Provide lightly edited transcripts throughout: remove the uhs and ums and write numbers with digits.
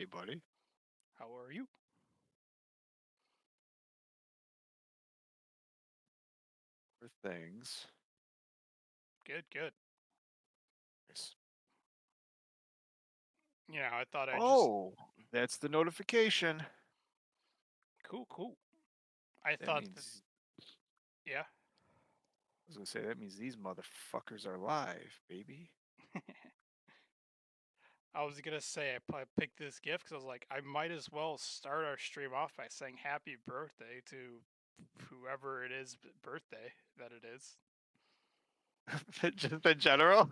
Hey, buddy. How are you? For things. Good, good. Yes. Yeah, I thought I'd just Oh, that's the notification. cool, cool. I That thought that means yeah. I was gonna say that means these motherfuckers are live, baby. I was gonna say I picked this gift because I was like, I might as well start our stream off by saying happy birthday to whoever it is birthday that it is. Just in general.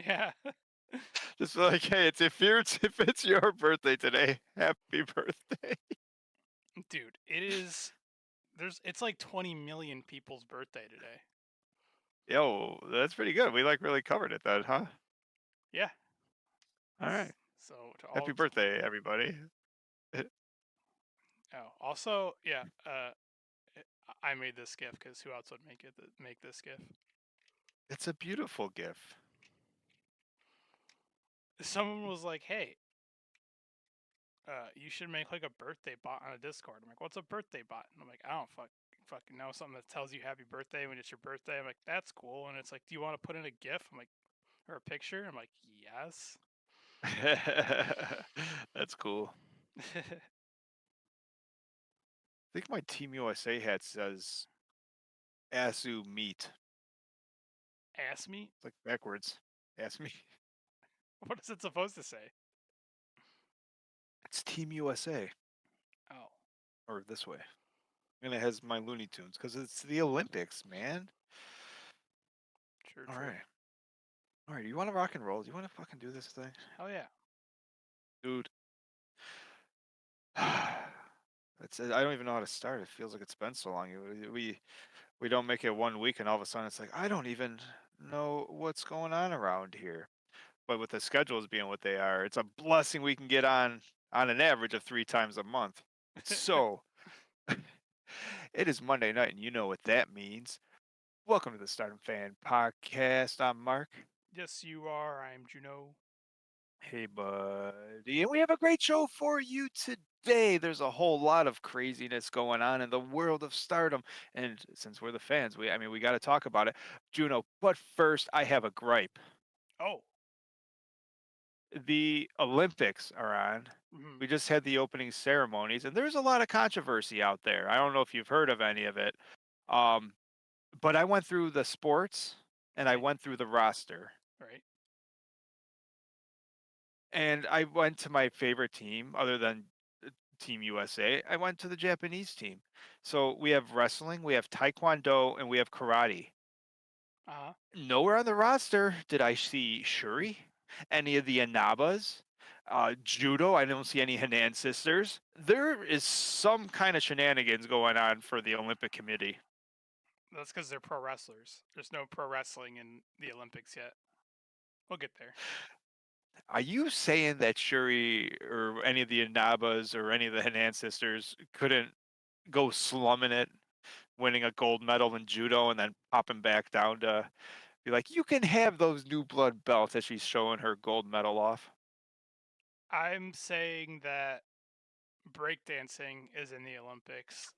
Yeah, Just like, hey, if it's your birthday today, happy birthday. dude, it is. It's like 20 million people's birthday today. Yo, that's pretty good. We like really covered it then, huh? Yeah. All right. So to Happy all. birthday, everybody. Oh, also, yeah. I made this gift because who else would make this gift? It's a beautiful gift. Someone was like, "Hey, you should make like a birthday bot on a Discord." I'm like, "What's a birthday bot?" And I'm like, "I don't fucking know, something that tells you happy birthday when it's your birthday." I'm like, "That's cool." And it's like, "Do you want to put in a GIF?" I'm like, or a picture? I'm like, "Yes." That's cool. I think my Team USA hat says Asu meat. Ask me? It's like backwards. Ask me. What is it supposed to say? It's Team USA. Oh, Or this way. And it has my Looney Tunes because it's the Olympics, man. true, All true. right. All right. You want to rock and roll? Do you want to fucking do this thing? Hell yeah. Dude. I don't even know how to start. It feels like it's been so long. We don't make it 1 week and all of a sudden it's like I don't even know what's going on around here. But with the schedules being what they are, it's a blessing we can get on an average of 3 times a month. So it is Monday night, and you know what that means. Welcome to the Stardom Fan Podcast. I'm Mark. Yes, you are. I'm Juno. Hey, buddy. And we have a great show for you today. There's a whole lot of craziness going on in the world of Stardom. And since we're the fans, we got to talk about it. Juno, but first, I have a gripe. Oh. The Olympics are on. Mm-hmm. We just had the opening ceremonies, and there's a lot of controversy out there. I don't know if you've heard of any of it. Um, but I went through the sports and I Right. went through the roster. Right. And I went to my favorite team other than Team USA. I went to the Japanese team. So we have wrestling, we have taekwondo, and we have karate. Uh huh. Nowhere on the roster did I see Shuri, any of the Inabas, judo. I don't see any Hanan sisters. There is some kind of shenanigans going on for the Olympic Committee. That's because they're pro wrestlers. There's no pro wrestling in the Olympics yet. We'll get there. Are you saying that Shuri or any of the Inabas or any of the Hanan sisters couldn't go slumming it, winning a gold medal in judo, and then popping back down to be like, you can have those new blood belts as she's showing her gold medal off? I'm saying that breakdancing is in the Olympics,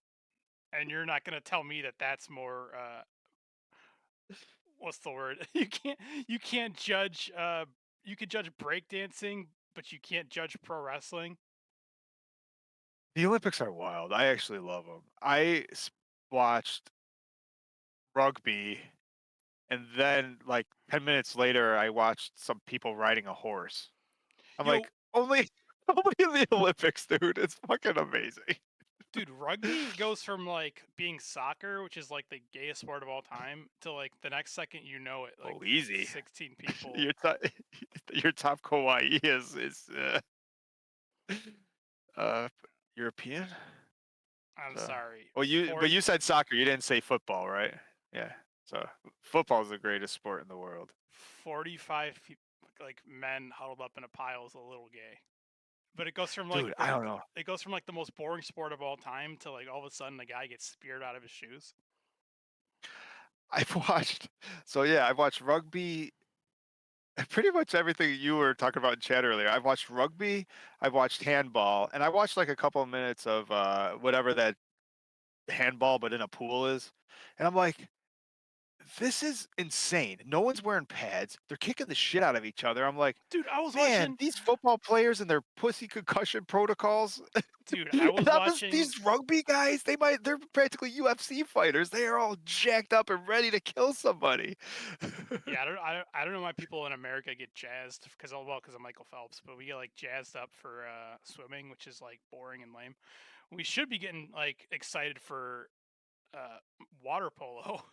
and you're not going to tell me that that's more. What's the word? You can't judge. You can judge breakdancing, but you can't judge pro wrestling. The Olympics are wild. I actually love them. Watched rugby, and then like 10 minutes later, I watched some people riding a horse. I'm Yo, like, only, only in the Olympics, dude. It's fucking amazing. dude, rugby goes from like being soccer, which is like the gayest sport of all time, to like the next second you know it, like Oh, easy. 16 people. Your top, your top kawaii is uh European. I'm So, sorry, well, you said soccer. You didn't say football, right? Yeah. So football is the greatest sport in the world. 45 like men huddled up in a pile is a little gay. But it goes from like Dude, I don't know. it goes from like the most boring sport of all time to like all of a sudden a guy gets speared out of his shoes. I've watched. So yeah, I've watched rugby, pretty much everything you were talking about in chat earlier. I've watched rugby, I've watched handball, and I watched like a couple of minutes of whatever that handball but in a pool is. And I'm like, this is insane. No one's wearing pads. They're kicking the shit out of each other. I'm like, Dude, I was man, watching. these football players and their pussy concussion protocols. Dude, I And was watching. these rugby guys, they're practically UFC fighters. They are all jacked up and ready to kill somebody. Yeah, I don't know why people in America get jazzed because of Michael Phelps, but we get like jazzed up for swimming, which is like boring and lame. We should be getting like excited for uh, water polo.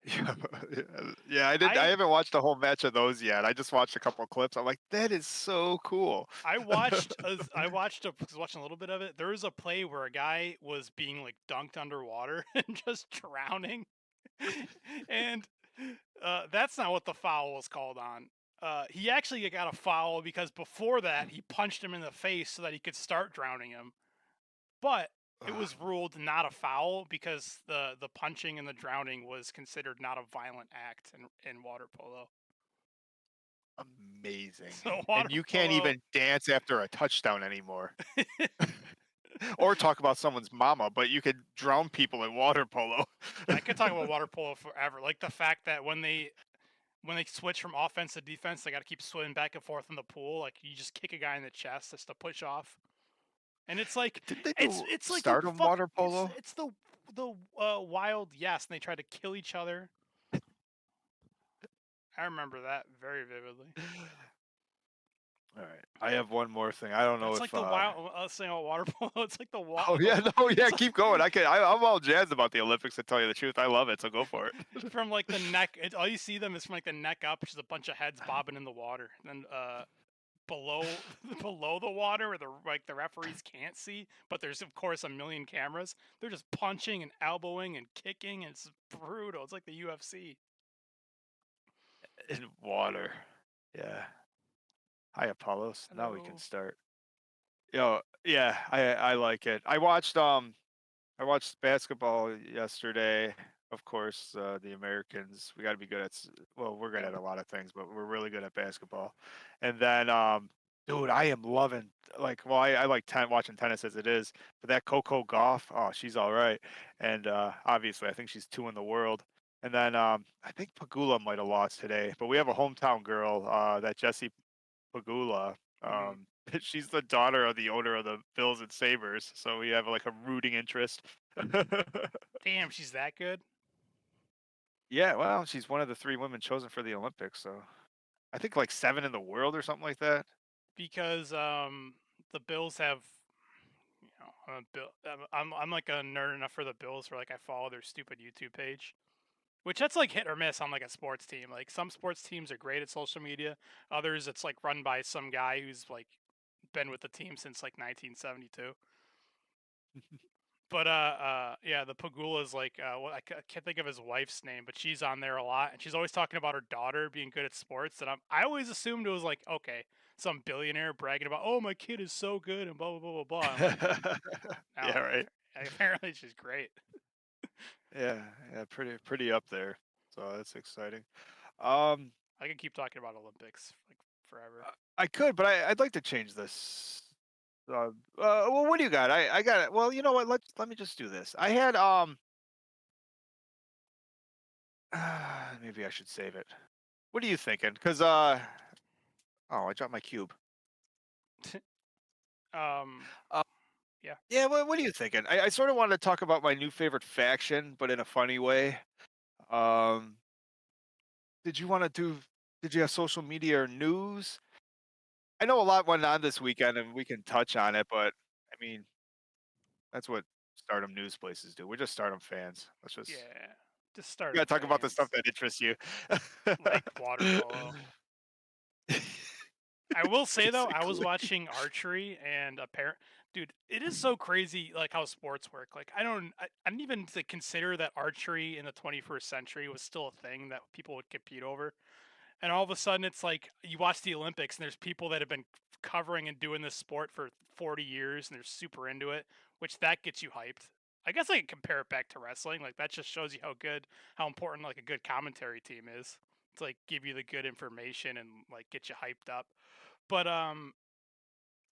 Yeah, yeah, I I haven't watched a whole match of those yet. I just watched a couple of clips. I'm like, that is so cool. was watching a little bit of it. There was a play where a guy was being like dunked underwater and just drowning, and that's not what the foul was called on. He actually got a foul because before that he punched him in the face so that he could start drowning him. But it Ugh, was ruled not a foul because the punching and the drowning was considered not a violent act in water polo. amazing. So And water you can't polo. even dance after a touchdown anymore. Or talk about someone's mama, but you could drown people in water polo. I could talk about water polo forever. Like the fact that when they switch from offense to defense, they got to keep swimming back and forth in the pool. Like you just kick a guy in the chest just to push off, and it's like Didn't they it's do it's like the Stardom fuck water polo? it's the wild yes, and they try to kill each other. I remember that very vividly. All right. I have one more thing. I don't But know it's like if the wild. I was saying about water polo. It's like oh yeah, no, yeah, it's like keep going. I'm all jazzed about the Olympics to tell you the truth. I love it, so go for it. from like the neck. All you see them is from like the neck up, which is a bunch of heads bobbing in the water. And then below below the water, where the referees can't see, but there's of course a million cameras. They're just punching and elbowing and kicking, and it's brutal. It's like the UFC. In water. Yeah. Hi Apollos. Now we can Hello. start. Yo, yeah, I like it. I watched basketball yesterday. Of course, the Americans. We got to be good at. Well, we're good Yep. at a lot of things, but we're really good at basketball. And then, dude, I am loving like. Well, I like watching tennis as it is, but that Coco Golf. Oh, she's all right. And obviously, I think she's two in the world. And then I think Pagula might have lost today, but we have a hometown girl, that Jessie Pagula. Hmm. She's the daughter of the owner of the Bills and Sabres, so we have like a rooting interest. Damn, she's that good. Yeah, well, she's one of the three women chosen for the Olympics, so I think like seven in the world or something like that. Because the Bills have. I'm like a nerd enough for the Bills where like I follow their stupid YouTube page. Which that's like hit or miss on like a sports team. Like some sports teams are great at social media. Others it's like run by some guy who's like been with the team since like 1972. But yeah, the Pagula is like I can't think of his wife's name, but she's on there a lot, and she's always talking about her daughter being good at sports. And I always assumed it was like okay, some billionaire bragging about oh my kid is so good and blah blah blah blah blah. I'm like Yeah, no, right. apparently she's great. Yeah, yeah, pretty up there. So that's exciting. Um, I can keep talking about Olympics like forever. I could, but I'd like to change this. Well, what do you got? I got it. Well, you know what? Let me just do this. I had maybe I should save it. What are you thinking? Because oh, I dropped my cube. um, Uh, yeah. yeah, what are you thinking? I sort of wanted to talk about my new favorite faction, but in a funny way. Um, did you want to do? Did you have social media or news? I know a lot went on this weekend, and we can touch on it, but I mean, that's what Stardom news places do. We're just Stardom fans. Let's just Yeah, just we Stardom gotta talk about the stuff fans that interests you. like water polo. I will say though, I was Basically. watching archery and dude, it is so crazy like how sports work. Like I didn't even like, consider that archery in the 21st century was still a thing that people would compete over. And all of a sudden it's like you watch the Olympics and there's people that have been covering and doing this sport for 40 years and they're super into it, which that gets you hyped. I guess I can compare it back to wrestling. Like that just shows you how important like a good commentary team is. to like give you the good information and like get you hyped up. But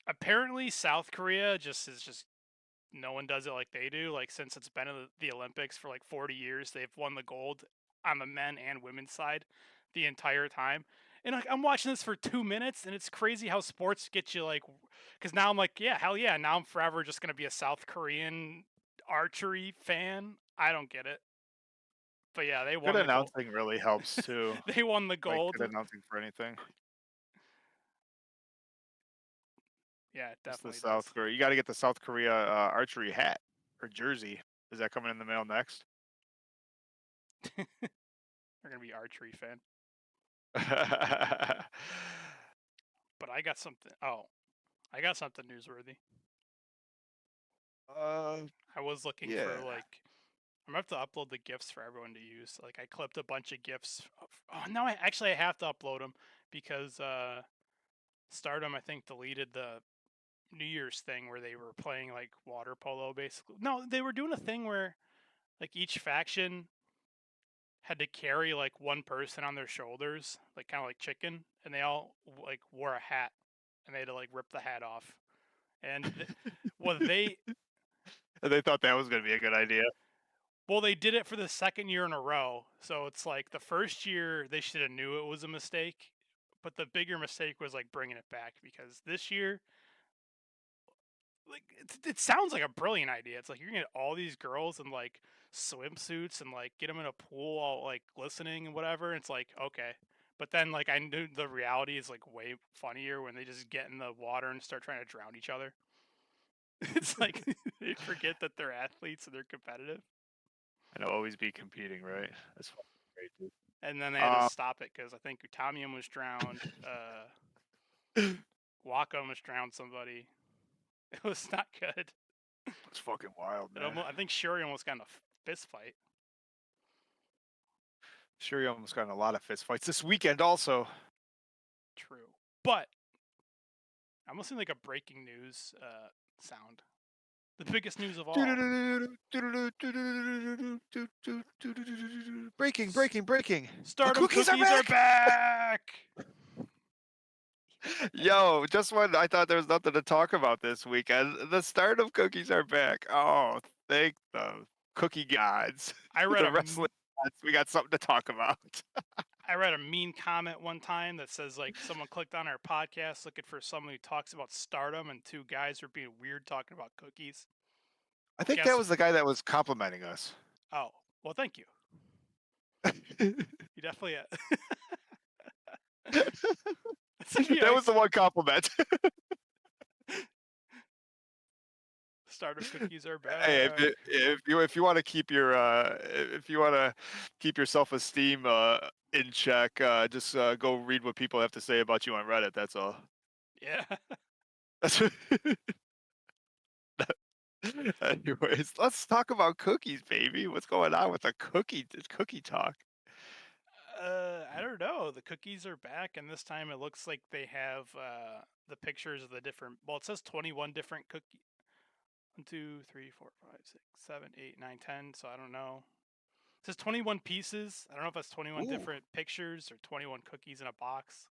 apparently South Korea just no one does it like they do. Like since it's been in the Olympics for like 40 years, they've won the gold on the men and women's side the entire time. And like I'm watching this for 2 minutes, and it's crazy how sports get you like, because now I'm like, yeah, hell yeah, now I'm forever just gonna be a South Korean archery fan. I don't get it, but yeah, they Good won the gold. announcing really helps too. They won the Like gold. good announcing for anything. Yeah, it Just the definitely does. South Korea. You got to get the South Korea archery hat or jersey. Is that coming in the mail next? They're gonna be archery fan. But I got something. Oh, I got something newsworthy. uh, I was looking for yeah. like I'm gonna have to upload the gifs for everyone to use. Like I clipped a bunch of gifs. Oh no, I have to upload them because Stardom I think deleted the New Year's thing where they were playing like water polo basically. No, they were doing a thing where like each faction had to carry like one person on their shoulders, like kind of like chicken, and they all like wore a hat, and they had to like rip the hat off. And well, They thought that was going to be a good idea. they did it for the second year in a row. So it's like the first year they should have knew it was a mistake, but the bigger mistake was like bringing it back because this year, like it sounds like a brilliant idea. It's like you're gonna get all these girls in like swimsuits and like get them in a pool all like glistening and whatever. It's like okay, but then like I knew the reality is like way funnier when they just get in the water and start trying to drown each other. It's like they forget that they're athletes and they're competitive. And I'll always be competing, right? That's fucking great, dude. And then they had to stop it because I think Utamiya was drowned. Waka almost drowned somebody. It was not good. It's fucking wild, man. I think Shuri almost got in a fist fight. Sure, you almost got in a lot of fist fights this weekend, also. True, but I'm listening like a breaking news sound. The biggest news of all. Breaking. Stardom Cookies are back! Yo, just when I thought there was nothing to talk about this weekend, the Stardom cookies are back. Oh, thank the cookie gods. I read The wrestling gods. We got something to talk about. I read a mean comment one time that says like someone clicked on our podcast looking for someone who talks about Stardom, and two guys were being weird talking about cookies. I think that was the guy that was complimenting us. Oh, well, thank you. You definitely. That was the one compliment. Stardom cookies are back. Hey, if you want to keep your self esteem in check, just go read what people have to say about you on Reddit. That's all. Yeah. That's Anyways, let's talk about cookies, baby. What's going on with the cookie talk? I don't know. The cookies are back, and this time it looks like they have the pictures of the different. Well, it says 21 different cookie. 1, 2, 3, 4, 5, 6, 7, 8, 9, 10. So I don't know. It says 21 pieces. I don't know if that's 21 Ooh. different pictures or 21 cookies in a box.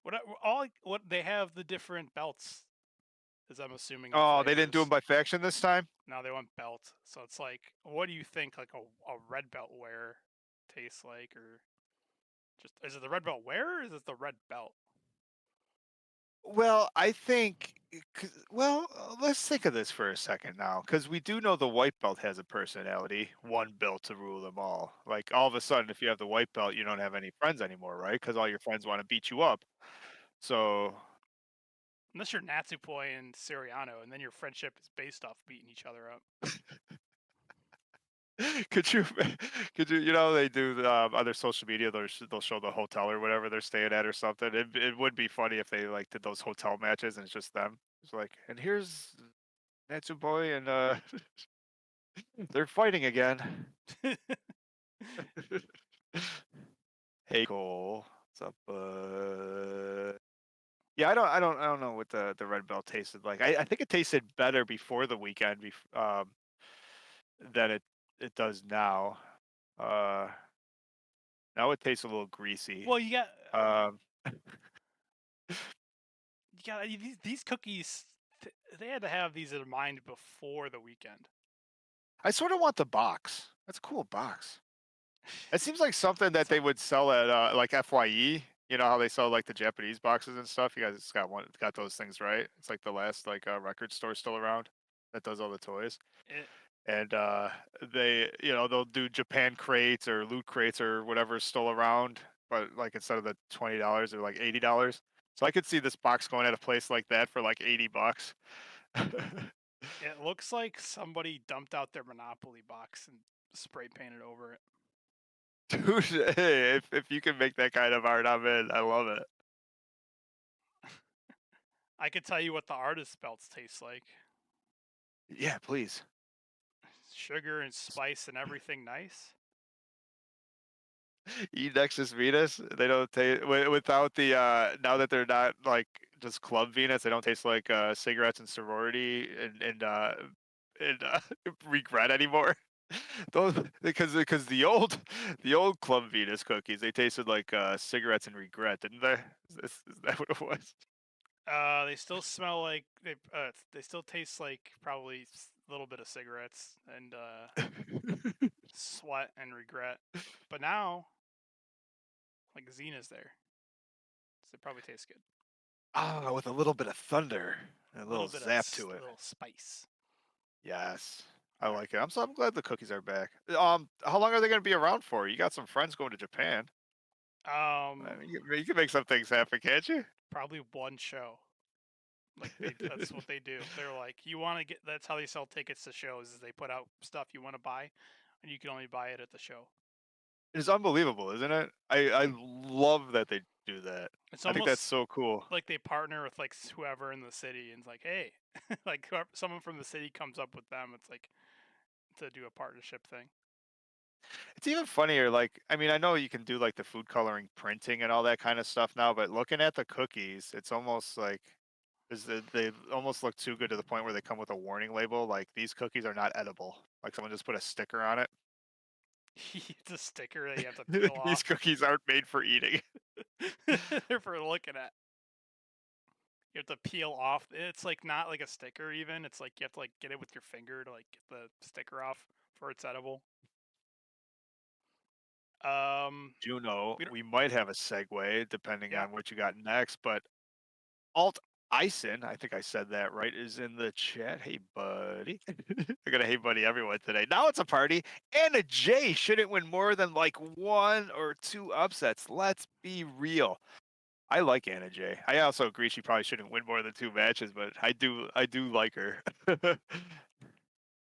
What they have the different belts, as I'm assuming. Oh, they didn't do them by faction this time? No, they went belt. So it's like, what do you think like a red belt wear tastes like, or just is it the red belt wear, or is it the red belt? Well, I think. Well, let's think of this for a second now, because we do know the white belt has a personality. One belt to rule them all. Like all of a sudden, if you have the white belt, you don't have any friends anymore, right? Because all your friends want to beat you up. So Unless you're Natsupoi and Soriano, and then your friendship is based off beating each other up. could you they do other social media, they'll show the hotel or whatever they're staying at or something. It would be funny if they like did those hotel matches and it's just them. It's like, and here's Natsupoi and they're fighting again. Hey Cole, what's up? Yeah, I don't know what the red belt tasted like. I think it tasted better before the weekend than it does now. Now it tastes a little greasy. Well, you Um, got these cookies. They had to have these in mind before the weekend. I sort of want the box. That's a cool box. It seems like something that So they would sell at like FYE. You know how they sell like the Japanese boxes and stuff. You guys got those things right. It's like the last like record store still around that does all the toys. it, And they they'll do Japan crates or loot crates or whatever's still around, but like instead of the $20 or like $80. So I could see this box going at a place like that for like $80. it looks like somebody dumped out their Monopoly box and spray painted over it. Dude, hey, if you can make that kind of art, I'm in. I love it. I could tell you what the artist belts taste like. Yeah, please. Sugar and spice and everything nice. Eat Nexus Venus. They don't taste without the now that they're not like just Club Venus. They don't taste like cigarettes and sorority and regret anymore. Those because the old Club Venus cookies they tasted like cigarettes and regret, didn't they? Is that what it was? They still smell like they still taste like probably a little bit of cigarettes and sweat and regret. But now, like Xena's there, so they probably taste good. Ah, with a little bit of thunder, and a A little little bit of zap to it. little spice. Yes, I All right. like it. I'm glad the cookies are back. How long are they going to be around for? You got some friends going to Japan. I mean, you can make some things happen, can't you? Probably one show. Like that's what they do. They're like, you want to get. That's how they sell tickets to shows. Is they put out stuff you want to buy, and you can only buy it at the show. It's unbelievable, isn't it? I love that they do that. It's I think that's almost so cool. like they partner with like whoever in the city, and it's like, hey, like whoever, someone from the city comes up with them. It's like to do a partnership thing. It's even funnier. Like, I mean, I know you can do like the food coloring printing and all that kind of stuff now, but looking at the cookies, it's almost like they almost look too good to the point where they come with a warning label, like these cookies are not edible. Like someone just put a sticker on it. It's a sticker that you have to peel These off. cookies aren't made for eating. They're for looking at. You have to peel off. It's like not like a sticker even. It's like you have to like get it with your finger to like get the sticker off for it's edible. Juno, We don't. we might have a segue depending Yeah. on what you got next, but Alt Ison, I think I said that right, is in the chat. Hey, buddy. I got a hey, buddy, everyone today. Now it's a party. Anna J shouldn't win more than like one or two upsets. Let's be real. I like Anna J. I also agree she probably shouldn't win more than two matches, but I do like her.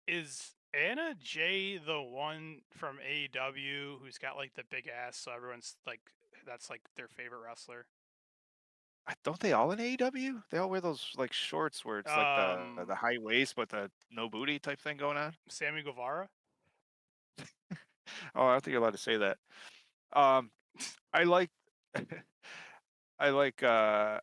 Is Anna J the one from AEW who's got like the big ass, so everyone's like that's like their favorite wrestler? Don't they all in AEW? They all wear those like shorts where it's like the Um, high waist but the no booty type thing going on. Sammy Guevara. Oh, I don't think you're allowed to say that. Um, I like I like Anna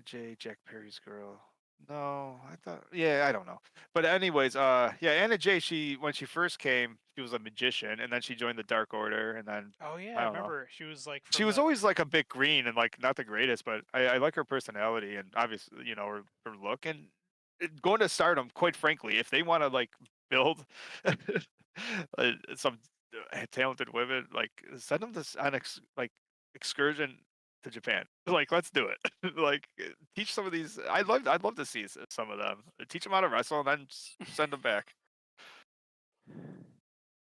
J, Jack Perry's girl. No, I thought yeah, I don't know. But anyways, yeah, Anna J, she when she first came, she was a magician and then she joined the Dark Order and then Oh yeah, I I don't know. remember she was like She from was the. always like a bit green and like not the greatest, but I like her personality and obviously, her look and going to Stardom, quite frankly, if they want to like build some talented women, like send them this on like excursion to Japan. Like, let's do it. Like, teach some of these. I'd love to see some of them. Teach them how to wrestle and then send them back,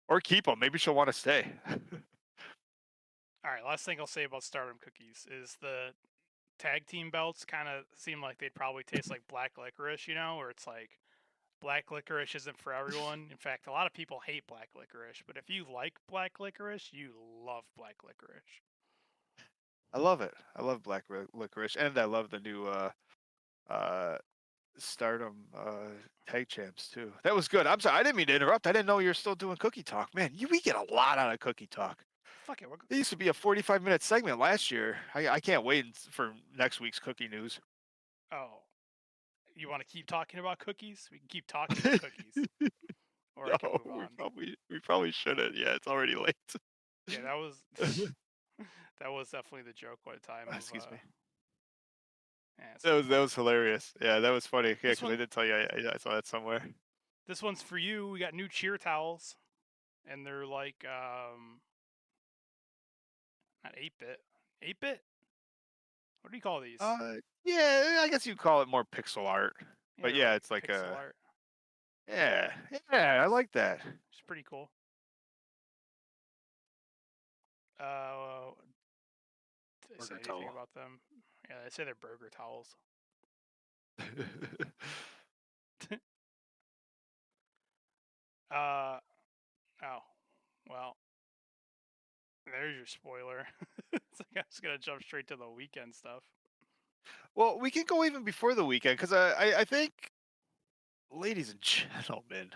or keep them. Maybe she'll want to stay. All right, last thing I'll say about Stardom cookies is the tag team belts kind of seem like they'd probably taste like black licorice, where it's like black licorice isn't for everyone. In fact, a lot of people hate black licorice, but if you like black licorice, you love black licorice. I love it. I love black licorice, and I love the new uh Stardom tag champs too. That was good. I'm sorry, I didn't mean to interrupt. I didn't know you were still doing cookie talk. Man, we get a lot out of cookie talk. Fuck it, It used to be a 45-minute segment last year. I can't wait for next week's cookie news. oh, you want to keep talking about cookies? We can keep talking about cookies, or I can No, move on. we probably shouldn't. Yeah, it's already late. Yeah, that was that was definitely the joke one time of Excuse me. yeah, it's no That fun. was hilarious. Yeah, that was funny. Yeah, This because I one did tell you I saw that somewhere. this one's for you. We got new cheer towels and they're like not 8-bit. 8-bit? What do you call these? Yeah, I guess you'd call it more pixel art. Yeah, But they're yeah, like it's like pixel a art. yeah, yeah, I like that. It's pretty cool. Uh did they say Burger anything towel. about them? Yeah, they say they're burger towels. uh oh. Well, there's your spoiler. It's like I was gonna jump straight to the weekend stuff. Well, we can go even before the weekend because I think, ladies and gentlemen,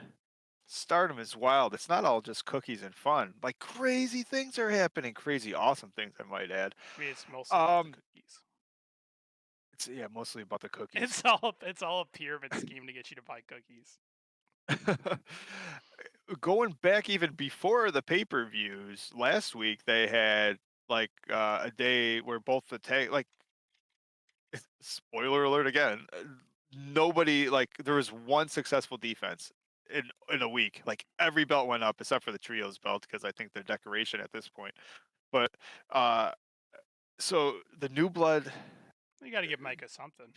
Stardom is wild. It's not all just cookies and fun. Like crazy things are happening. Crazy, awesome things, I might add. I mean, it's mostly about the Um, cookies. it's yeah, mostly about the cookies. It's all a pyramid scheme to get you to buy cookies. Going back even before the pay-per-views, last week they had like a day where both the tag like spoiler alert again, nobody like there was one successful defense in a week. Like every belt went up except for the trios belt because I think they're decoration at this point. But uh so the new blood You got to give Micah something.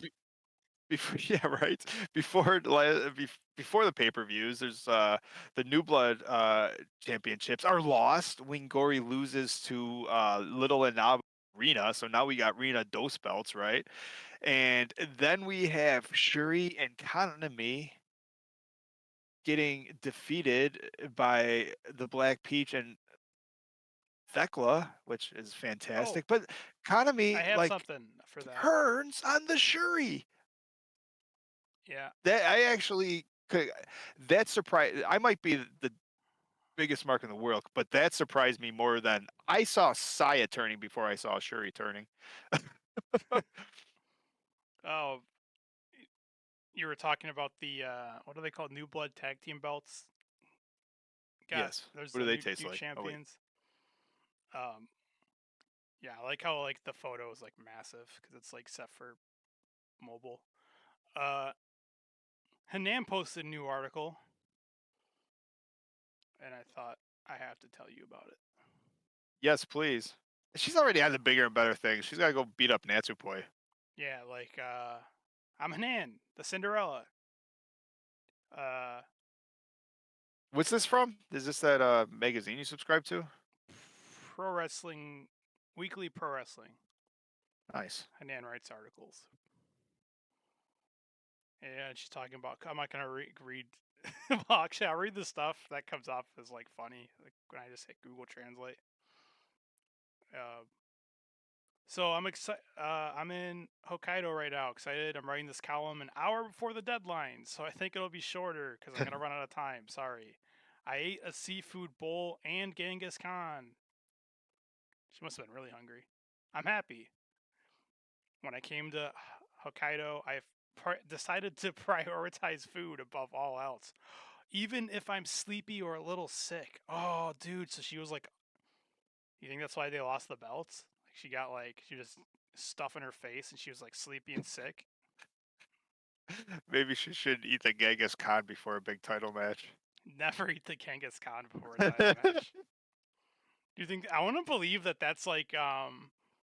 before yeah right before the pay-per-views there's the new blood championships are lost. Wingori loses to Little and Arena, so now we got Rena dos belts, right? And then we have Shuri and Kanami getting defeated by the Black Peach and Thekla, which is Oh, fantastic, but I Kanami have like something for that. turns on the Shuri. Yeah. That I actually could that surprised I might be the biggest mark in the world, but that surprised me more than I saw Saya turning before I saw Shuri turning. Oh, you were talking about the what are they called? New blood tag team belts. Got Yes. there's What do the they taste new like? Oh wait. champions. Um, yeah, I like how like the photo is like massive because it's like set for mobile. Uh, Hanan posted a new article, and I thought I have to tell you about it. Yes, please. She's already had the bigger and better things. She's got to go beat up Natsupoi. Yeah, like I'm Hanan, the Cinderella. Uh, What's this from? Is this that magazine you subscribe to? pro wrestling, weekly pro wrestling. Nice. Hanan writes articles. And she's talking about. I'm not gonna read. Well, actually, I'll read the stuff that comes off as like funny, like when I just hit Google Translate. Uh, so I'm excited. I'm in Hokkaido right now. Excited. I'm writing this column an hour before the deadline, so I think it'll be shorter because I'm gonna run out of time. Sorry. I ate a seafood bowl and Genghis Khan. She must have been really hungry. I'm happy. When I came to Hokkaido, I decided to prioritize food above all else, even if I'm sleepy or a little sick. Oh, dude. So she was like, you think that's why they lost the belts? Like she just stuff in her face and she was like sleepy and sick. Maybe she should eat the Genghis Khan before a big title match. Never eat the Genghis Khan before a title match. Do you think I want to believe that that's like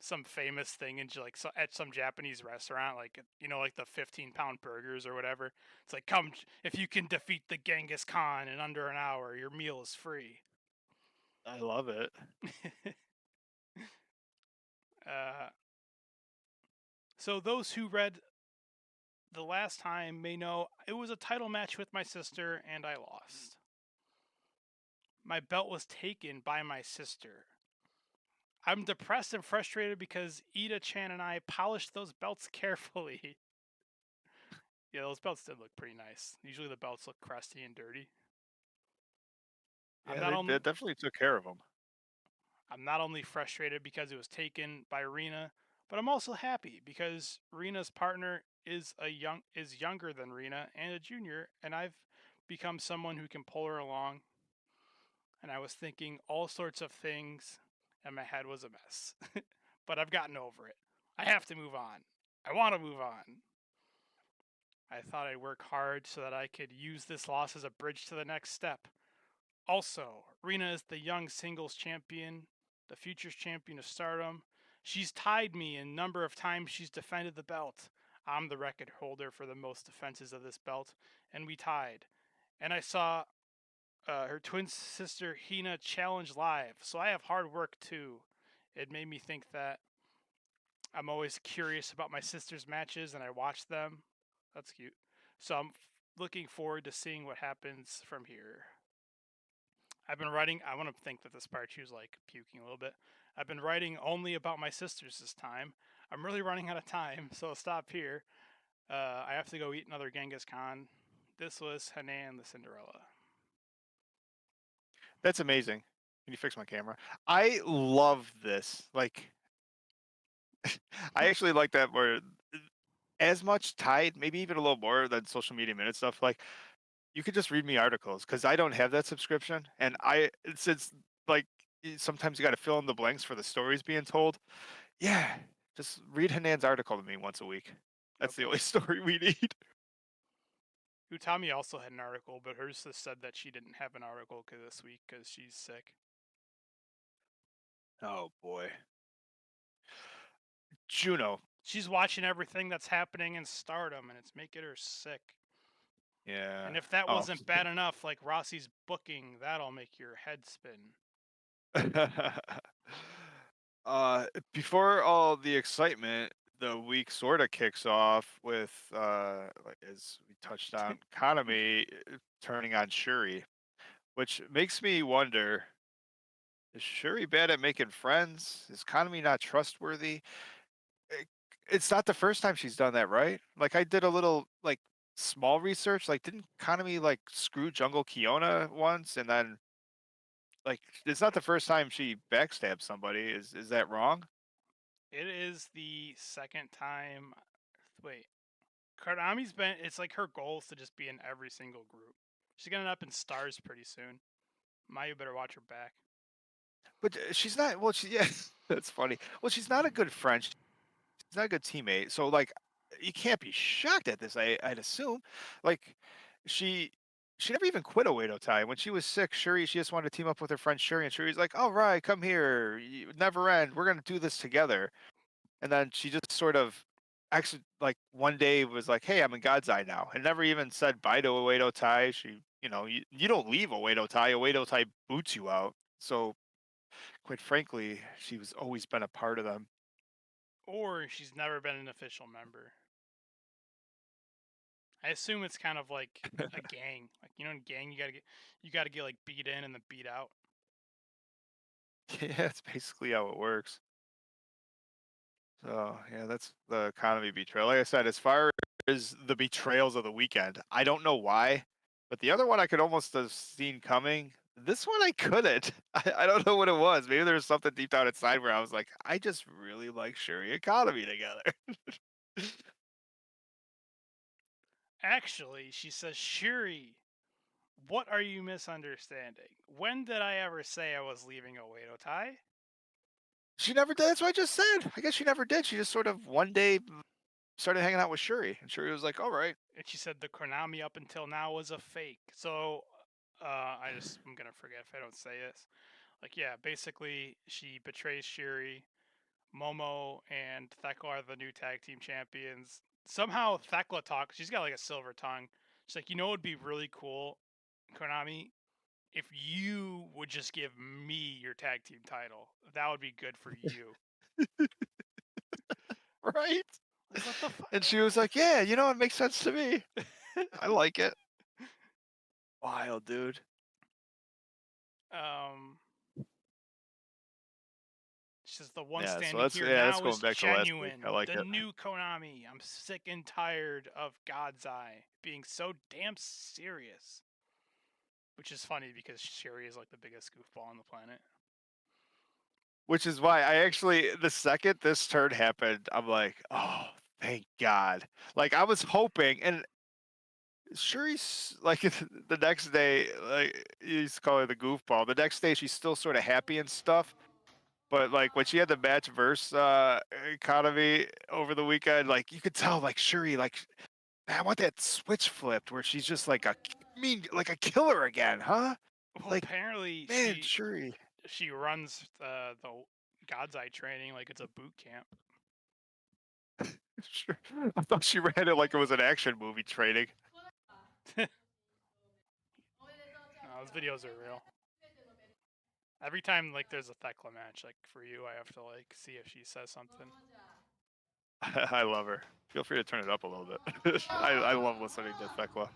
some famous thing in like at some Japanese restaurant, like like the 15-pound burgers or whatever. It's like, come if you can defeat the Genghis Khan in under an hour, your meal is free. I love it. uh, so those who read the last time may know it was a title match with my sister and I lost. My belt was taken by my sister. I'm depressed and frustrated because Ida Chan and I polished those belts carefully. Yeah, those belts did look pretty nice. Usually the belts look crusty and dirty. I'm Yeah, not they only definitely took care of him. I'm not only frustrated because it was taken by Rena, but I'm also happy because Rena's partner is younger than Rena and a junior, and I've become someone who can pull her along. and I was thinking all sorts of things, and my head was a mess. But I've gotten over it. I have to move on. I want to move on. I thought I'd work hard so that I could use this loss as a bridge to the next step. Also, Rena is the young singles champion, the futures champion of Stardom. She's tied me in number of times she's defended the belt. I'm the record holder for the most defenses of this belt, and we tied. And I saw her twin sister Hina challenge live, so I have hard work too. It made me think that I'm always curious about my sister's matches, and I watch them. That's cute. So I'm looking forward to seeing what happens from here. I've been writing. I want to think that this part she was like puking a little bit. I've been writing only about my sisters this time. I'm really running out of time, so I'll stop here. I have to go eat another Genghis Khan. This was Hanan the Cinderella. That's amazing. Can you fix my camera? I love this. Like, I actually like that where as much tied, maybe even a little more than social media minute stuff. Like, you could just read me articles because I don't have that subscription, and it's like sometimes you got to fill in the blanks for the stories being told. Yeah, just read Hanan's article to me once a week. That's the Okay. only story we need. Utami also had an article, but hers just said that she didn't have an article this week because she's sick. Oh boy, Juno. She's watching everything that's happening in Stardom, and it's making her sick. Yeah. And if that Oh. wasn't bad enough, like Rossi's booking, that'll make your head spin. Before all the excitement, the week sort of kicks off with, like, as we touched on, Kaname turning on Shuri, which makes me wonder: is Shuri bad at making friends? Is Kaname not trustworthy? It, it's not the first time she's done that, right? Like, I did a little like small research. Like, didn't Kaname like screw Jungle Kiona once, and then like it's not the first time she backstabbed somebody. Is that wrong? It is the second time. Wait, Konami's been. It's like her goal is to just be in every single group. She's gonna end up in stars pretty soon. Maya better watch her back. But she's not. Well, she yeah, that's funny. Well, she's not a good friend. She's not a good teammate. So like, you can't be shocked at this. I'd assume, like, she she never even quit Oedo Tai when she was sick. Shuri, she just wanted to team up with her friend Shuri, and Shuri's like, "All right, come here. You never end. We're gonna do this together." And then she just sort of actually like one day was like, "Hey, I'm in God's Eye now," and never even said bye to Oedo Tai. She, you don't leave Oedo Tai. Oedo Tai boots you out. So quite frankly, she was always been a part of them. Or she's never been an official member. I assume it's kind of like a gang. Like in gang, you gotta get like beat in and then beat out. Yeah, that's basically how it works. So yeah, that's the economy betrayal. Like I said, as far as the betrayals of the weekend, I don't know why, but the other one I could almost have seen coming. This one I couldn't. I don't know what it was. Maybe there was something deep down inside where I was like, I just really like Shuri economy together. Actually, she says, Shuri, what are you misunderstanding? When did I ever say I was leaving Oedo Tai? She never did. That's what I just said. I guess she never did. She just sort of one day started hanging out with Shuri, and Shuri was like, "All right." And she said the Konami up until now was a fake. So, I'm gonna forget if I don't say this. Like, yeah, basically, she betrays Shuri. Momo and Thekla are the new tag team champions. Somehow Thekla talks. She's got like a silver tongue. She's like, it would be really cool, Konami, if you would just give me your tag team title. That would be good for you. Right? Like, what the fuck? And she was like, "Yeah, it makes sense to me. I like it." Wild, dude. um, she says the one Yeah, so standing that's here yeah, that's now going is back to last week. I genuine. like The it. new Konami. I'm sick and tired of God's Eye being so damn serious. Which is funny because Sherry is like the biggest goofball on the planet. Which is why I actually the second this turn happened, I'm like, "Oh, thank God." Like I was hoping, and Shuri's like the next day, like you used to call her the goofball. The next day, she's still sort of happy and stuff. But like when she had the match versus economy over the weekend, like you could tell, like Shuri, like man, I want that switch flipped where she's just like like a killer again, huh? Well, Like apparently man, Shuri. she runs the God's Eye training like it's a boot camp. Sure. I thought she ran it like it was an action movie training. No, those videos are real. Every time like there's a Thekla match, like for you, I have to like see if she says something. I love her. Feel free to turn it up a little bit. I love listening to Thekla.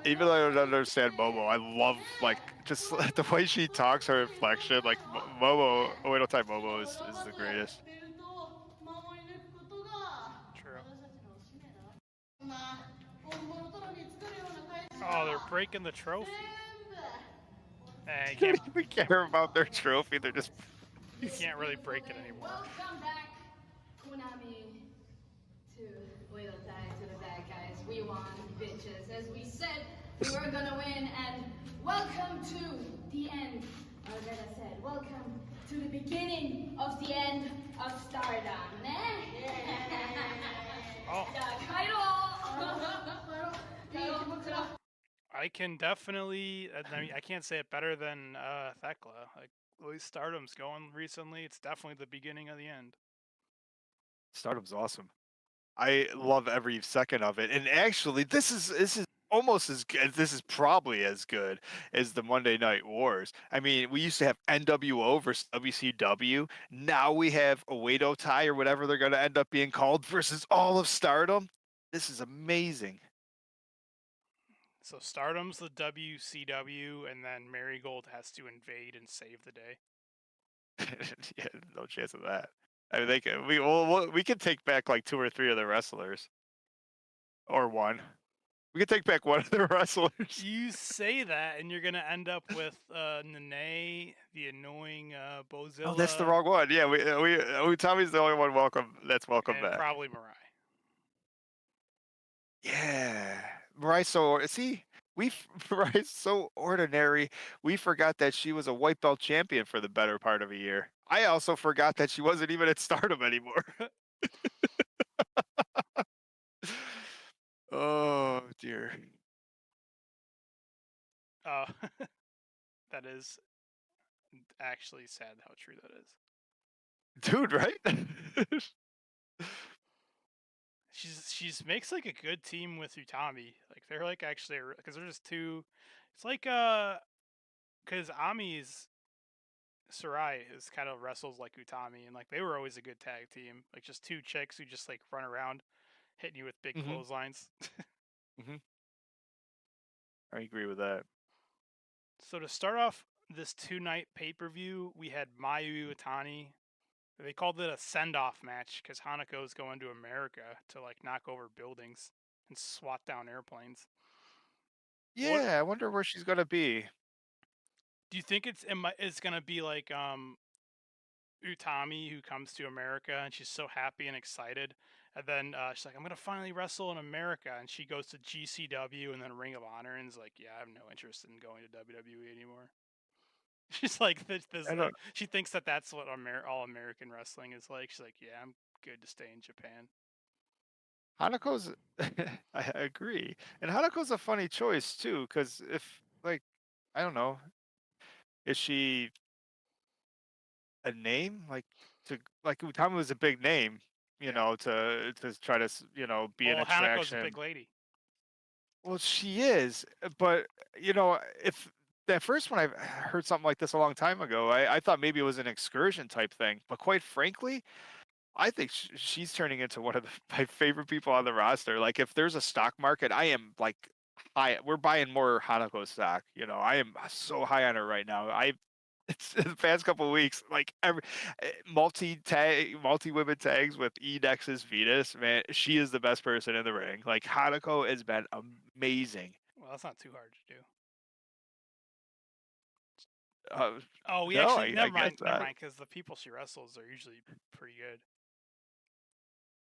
Even though I don't understand Momo, I love like just the way she talks, her inflection. Like Momo, Oedo Tai Momo is the greatest. True. Oh, they're breaking the trophy. They don't even care about their trophy. They're just You can't really break it anymore. Welcome back, Konami, to to the bad guys. We won, bitches. As we said, we were gonna win, and welcome to the end. Or as I said, welcome to the beginning of the end of Stardom. Oh. I can definitely. I mean, I can't say it better than Thekla. Like, at least Stardom's going recently. It's definitely the beginning of the end. Stardom's awesome. I love every second of it. And actually, this is almost as good. This is probably as good as the Monday Night Wars. I mean, we used to have NWO versus WCW. Now we have Oedo Tai or whatever they're going to end up being called versus all of Stardom. This is amazing. So Stardom's the WCW, and then Marigold has to invade and save the day. Yeah, no chance of that. I mean, we could take back like 2 or 3 of the wrestlers, or one. We could take back one of the wrestlers. You say that, and you're gonna end up with Nene, the annoying Bozilla. Oh, that's the wrong one. Yeah, Tommy's the only one welcome and back. probably Mirai. Yeah, Mariah. So see, Mariah's so ordinary. We forgot that she was a white belt champion for the better part of a year. I also forgot that she wasn't even at Stardom anymore. Oh dear. Oh, that is actually sad how true that is. Dude, right? She's makes like a good team with Utami. Like they're like actually because they're just two. It's like because Ami's Sarai is kind of wrestles like Utami, and like they were always a good tag team. Like just two chicks who just like run around hitting you with big hmm clotheslines. hmm I agree with that. So to start off this 2-night pay-per-view, we had Mayu Iwatani. They called it a send-off match because Hanako's going to America to like knock over buildings and swat down airplanes. What Yeah, I wonder where she's gonna be. do you think it's gonna be like Utami who comes to America and she's so happy and excited, and then she's like, "I'm gonna finally wrestle in America," and she goes to GCW and then Ring of Honor and is like, "Yeah, I have no interest in going to WWE anymore." She's like, I don't. she thinks that that's what all American wrestling is like. She's like, "Yeah, I'm good to stay in Japan." Hanako's. I agree, and Hanako's a funny choice too, because if like I don't know, is she a name like Utami was a big name, Yeah. to try to be an Well, Hanako's a attraction. big lady. Well, she is, but if that first one I heard something like this a long time ago, I thought maybe it was an excursion type thing, but quite frankly, I think she's turning into one of my favorite people on the roster. Like if there's a stock market, I am like high. We're buying more Hanako stock. I am so high on her right now. It's the past couple of weeks, like every multi women tags with Nexus Venus, man, she is the best person in the ring. Like Hanako has been amazing. Well, that's not too hard to do. Uh, Oh, we no, actually I guess never not. mind, because the people she wrestles are usually pretty good.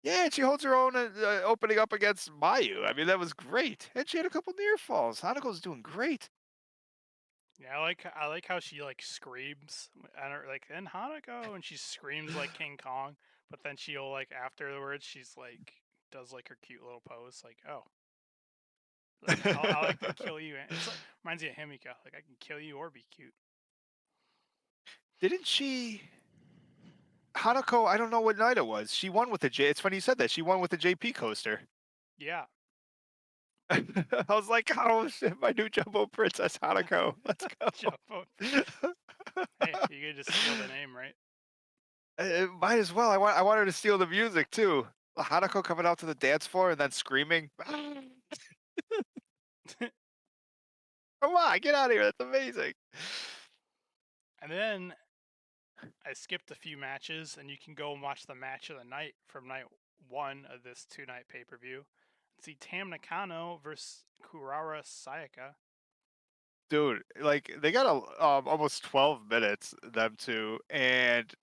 Yeah, and she holds her own opening up against Mayu. I mean, that was great. And she had a couple near falls. Hanako's doing great. Yeah, I like how she like screams and her like in Hanako and she screams like King Kong, but then she'll like afterwards she's like does like her cute little pose like like I like to kill you. It's like reminds me of Himika. Like I can kill you or be cute. Didn't she? Hanako, I don't know what night it was. She won with the J. It's funny you said that. She won with the JP coaster. Yeah. I was like, oh shit, my new Jumbo Princess Hanako. Let's go. Jumbo. Hey, you could just steal the name, right? Might as well. I want her to steal the music too. Hanako coming out to the dance floor and then screaming. Come on, get out of here. That's amazing. And then I skipped a few matches, and you can go and watch the match of the night from night 1 of this 2-night pay-per-view. See Tam Nakano versus Kurara Sayaka. Dude, like they got almost 12 minutes them two, and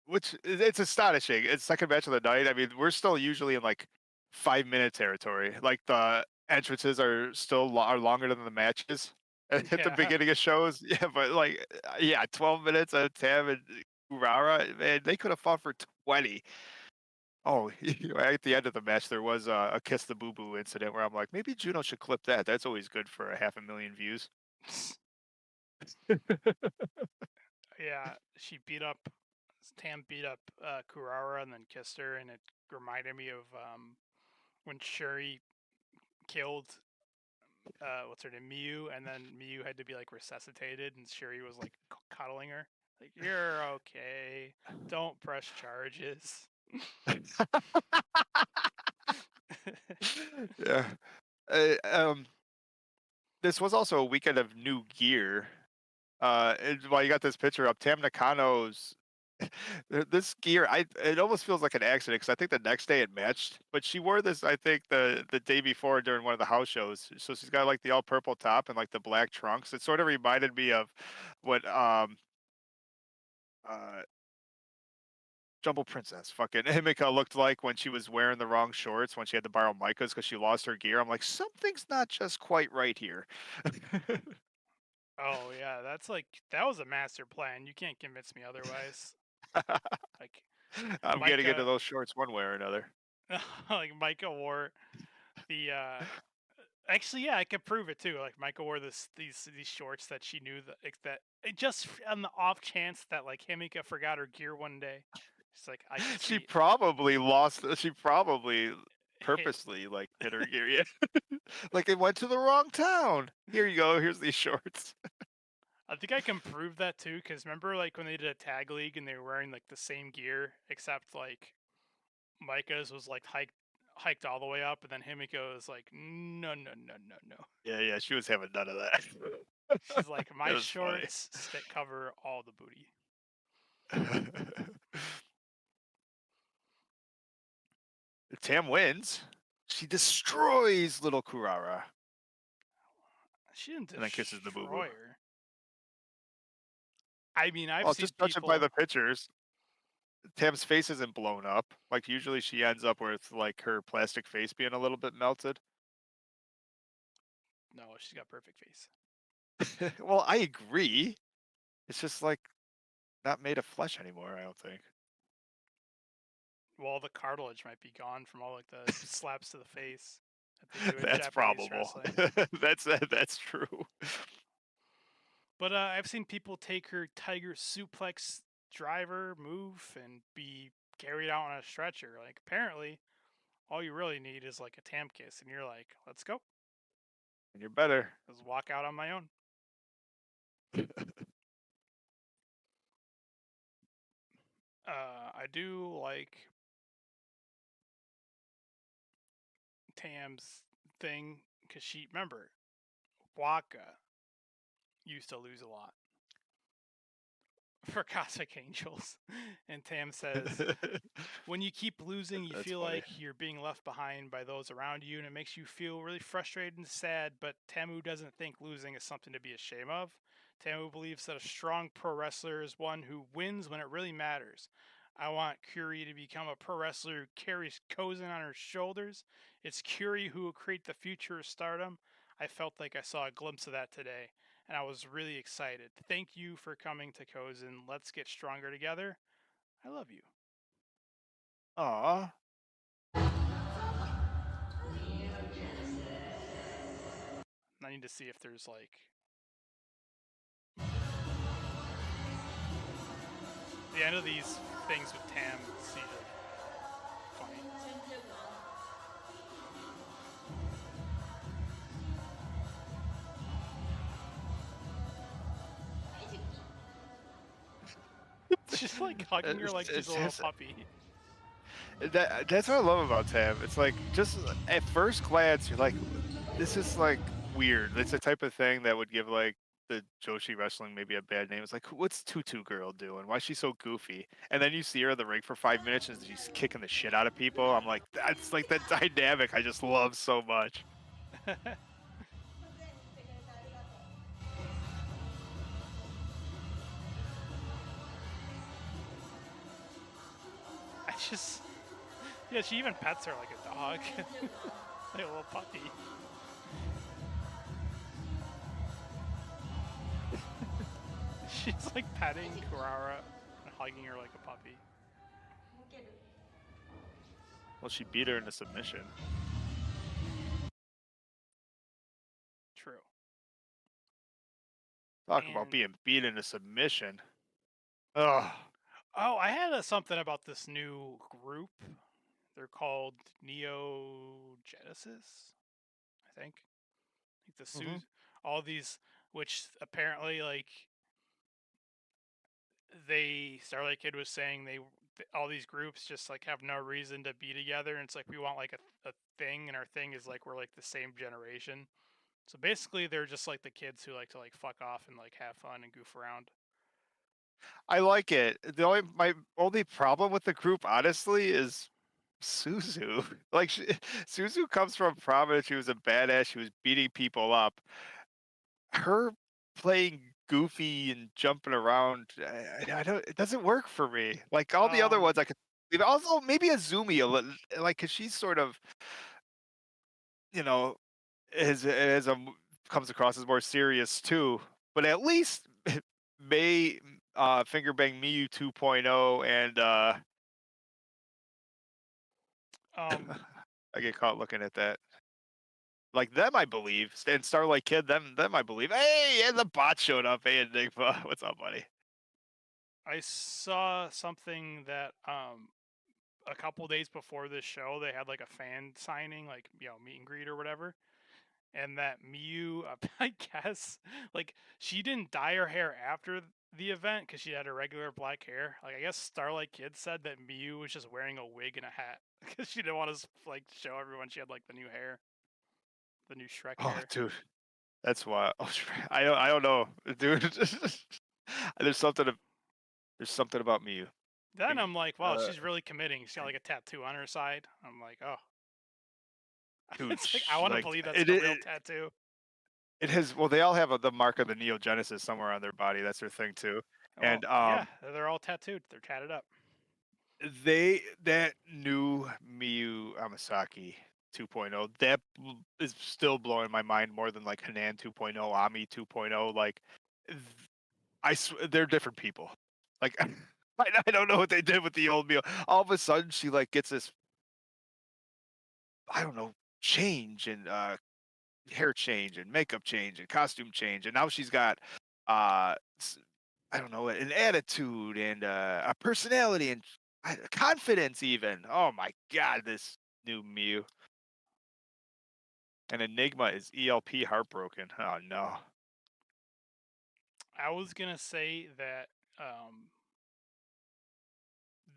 which it's astonishing. It's second match of the night. I mean, we're still usually in like 5 minute territory. Like the entrances are still are longer than the matches at the Yeah. beginning of shows. Yeah, but like yeah, 12 minutes of Tam and Urara, man, they could have fought for 20. Oh, at the end of the match, there was a kiss the boo boo incident where I'm like, maybe Juno should clip that. That's always good for 500,000 views. Yeah, Tam beat up Kurara and then kissed her, and it reminded me of when Shuri killed what's her name, Miyu, and then Miyu had to be like resuscitated, and Shuri was like cuddling her, like you're okay, don't press charges. Yeah. This was also a weekend of new gear. And while you got this picture up, Tam Nakano's this gear, it almost feels like an accident because I think the next day it matched. But she wore this, I think the day before during one of the house shows. So she's got like the all purple top and like the black trunks. It sort of reminded me of what uh Jumbo Princess fucking Himika looked like when she was wearing the wrong shorts when she had to borrow Micah's because she lost her gear. I'm like, something's not just quite right here. Oh yeah, that was a master plan. You can't convince me otherwise. Like I'm getting into Micah, those shorts one way or another. like Micah wore the. Actually, yeah, I could prove it too. Like Micah wore these shorts that she knew that it just on the off chance that like Himika forgot her gear one day. She's like, I can She see probably lost. She probably hit. purposely like hit her gear. Yeah, like it went to the wrong town. Here you go. Here's these shorts. I think I can prove that too, because remember like when they did a tag league and they were wearing like the same gear, except like Micah's was like hiked all the way up, and then Himiko was like, no, no, no, no, no. Yeah, yeah. She was having none of that. She's like, my It was funny. shorts cover all the booty. Tam wins. She destroys little Kurara She didn't and then kisses the boo boo. destroy her. I mean, I've Well, seen just judging people. by the pictures, Tam's face isn't blown up. Like usually she ends up with like her plastic face being a little bit melted. No, she's got perfect face. Well, I agree. It's just like not made of flesh anymore, I don't think. Well, the cartilage might be gone from all like the slaps to the face that they do in That's Japanese probable. wrestling. That's true. But I've seen people take her tiger suplex driver move and be carried out on a stretcher. Like apparently, all you really need is like a tam kiss, and you're like, let's go. And you're better. Let's walk out on my own. I do like Tam's thing because she remember Waka used to lose a lot for Cosmic Angels, and Tam says, when you keep losing, you That's feel funny. like you're being left behind by those around you, and it makes you feel really frustrated and sad. But Tamu doesn't think losing is something to be ashamed of. Tamu believes that a strong pro wrestler is one who wins when it really matters. I want Curie to become a pro wrestler who carries Kozen on her shoulders. It's Curie who will create the future of Stardom. I felt like I saw a glimpse of that today, and I was really excited. Thank you for coming to Kozen. Let's get stronger together. I love you. Aw. I need to see if there's like the end of these things with Tam. It's usually funny. She's like hugging her like she's a little puppy. That's what I love about Tam. It's like just at first glance, you're like, this is like weird. It's the type of thing that would give like the Joshi wrestling maybe a bad name. It's like, what's Tutu Girl doing? Why is she so goofy? And then you see her in the ring for 5 minutes and she's kicking the shit out of people. I'm like, that's like that dynamic I just love so much. Yeah, she even pets her like a dog, like a little puppy. She's like petting Kurara and hugging her like a puppy. Well, she beat her into submission. True. Talk about being beat into submission. Ugh. Oh, I had something about this new group. They're called Neo Genesis, I think. Like the all these, which apparently like Starlight Kid was saying all these groups just like have no reason to be together, and it's like we want like a thing, and our thing is like we're like the same generation. So basically, they're just like the kids who like to like fuck off and like have fun and goof around. I like it. My only problem with the group, honestly, is Suzu. Like Suzu comes from Providence. She was a badass. She was beating people up. Her playing goofy and jumping around, I don't. It doesn't work for me. Like all the other ones, I could. Also, maybe Azumi a little, like because she's sort of, you know, comes across as more serious too. But at least May Finger Bang Miyu 2.0 and I get caught looking at that. Like them, I believe. And Starlight Kid, them, I believe. Hey, and the bot showed up. Hey, Enigma, what's up, buddy? I saw something that a couple days before this show, they had like a fan signing, like meet and greet or whatever, and that Miyu, I guess, like she didn't dye her hair after the event because she had her regular black hair. Like I guess Starlight Kid said that Miyu was just wearing a wig and a hat because she didn't want to like show everyone she had like the new hair, the new Shrek hair. Oh, dude, that's why. Oh, I don't know, dude. There's something about Miyu. Then I'm like, wow, she's really committing. She's got like a tattoo on her side. I'm like, oh, dude, it's like I want to believe that's the real tattoo. It has. Well, they all have the mark of the Neo Genesis somewhere on their body. That's their thing too. Well, And yeah, they're all tattooed. They're tatted up. That new Miyu Amasaki 2.0 that is still blowing my mind more than like Hanan 2.0, Ami 2.0. Like, they're different people. Like, I don't know what they did with the old Miyu. All of a sudden, she like gets this, I don't know, change and hair change and makeup change and costume change, and now she's got I don't know, an attitude and a personality and confidence even. Oh my god, this new Mew. And Enigma is ELP heartbroken. Oh no. I was gonna say that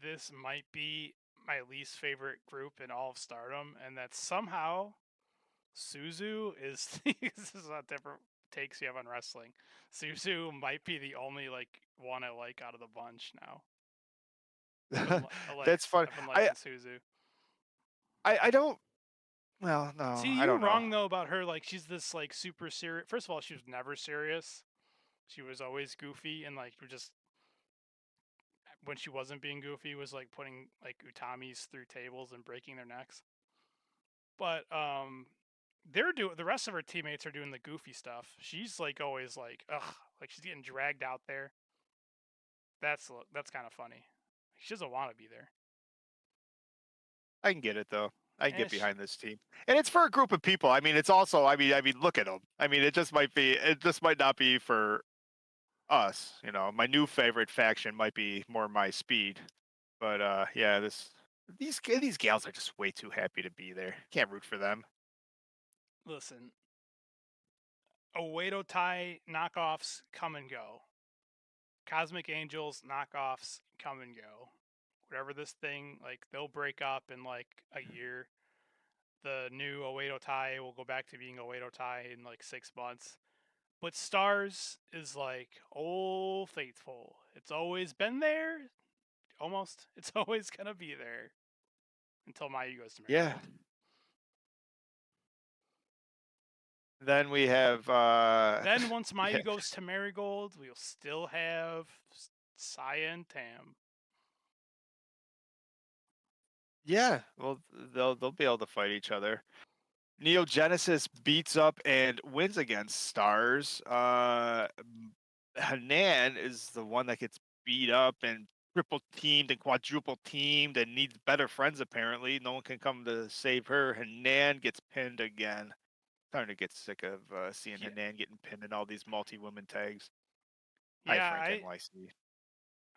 this might be my least favorite group in all of Stardom, and that somehow Suzu is this is a different takes you have on wrestling. Suzu might be the only like one I like out of the bunch now. That's fun. I've been liking Suzu. I don't. Well, no. See, I don't you're wrong know. though about her. Like she's this like super serious. First of all, she was never serious. She was always goofy and like just when she wasn't being goofy was like putting like utamis through tables and breaking their necks. But the rest of her teammates are doing the goofy stuff. She's like always like ugh, like she's getting dragged out there. That's kind of funny. She doesn't want to be there. I can get it though. I can Eh, get behind this team, and it's for a group of people. I mean, it's also. I mean, look at them. I mean, it just might be. It just might not be for us. You know, my new favorite faction might be more my speed. But yeah, these gals are just way too happy to be there. Can't root for them. listen, Oedo Tai knockoffs come and go. Cosmic Angels knockoffs come and go. Whatever this thing, like they'll break up in like a year. The new Oedo Tai will go back to being Oedo Tai in like 6 months. But Stars is like old faithful. It's always been there. Almost. It's always gonna be there until Mayu goes to Yeah. Marigold. Then we have. Then once Mayu yeah, goes to Marigold, we'll still have Saia and Tam. yeah. Well, they'll be able to fight each other. Neo Genesis beats up and wins against Stars. Hanan is the one that gets beat up and triple teamed and quadruple teamed and needs better friends apparently. No one can come to save her. Hanan gets pinned again. Starting to get sick of seeing Yeah, Hanan getting pinned in all these multi-women tags. Hi yeah. Frank I NYC.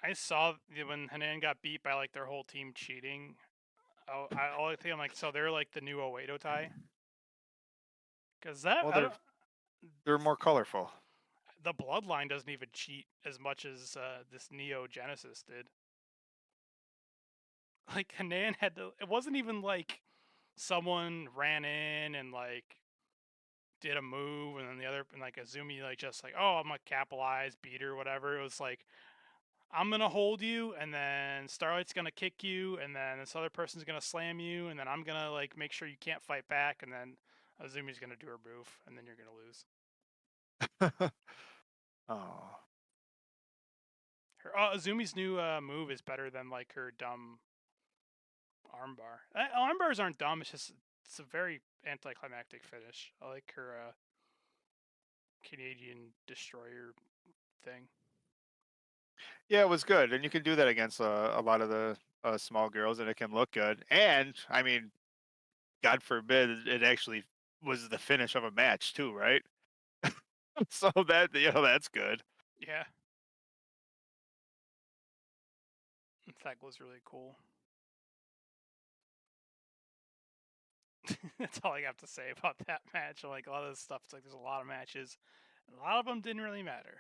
I saw when Hanan got beat by like their whole team cheating. All I think I'm like, so they're like the new Oedo Tai, because that Well, I don't, they're more colorful. the Bloodline doesn't even cheat as much as this Neo Genesis did. Like Hanan had to. It wasn't even like someone ran in and like did a move, and then the other and like Azumi like just like, oh, I'm gonna capitalize, beat her, whatever. It was like, I'm gonna hold you, and then Starlight's gonna kick you, and then this other person's gonna slam you, and then I'm gonna like make sure you can't fight back, and then Azumi's gonna do her move, and then you're gonna lose. Oh. Her Azumi's new move is better than like her dumb armbar. Armbars aren't dumb. It's a very anticlimactic finish. I like her Canadian destroyer thing. Yeah, it was good, and you can do that against a lot of the small girls, and it can look good. And I mean, God forbid it actually was the finish of a match too, right? So that's good. Yeah, that was really cool. That's all I have to say about that match. Like a lot of this stuff, it's like there's a lot of matches, and a lot of them didn't really matter.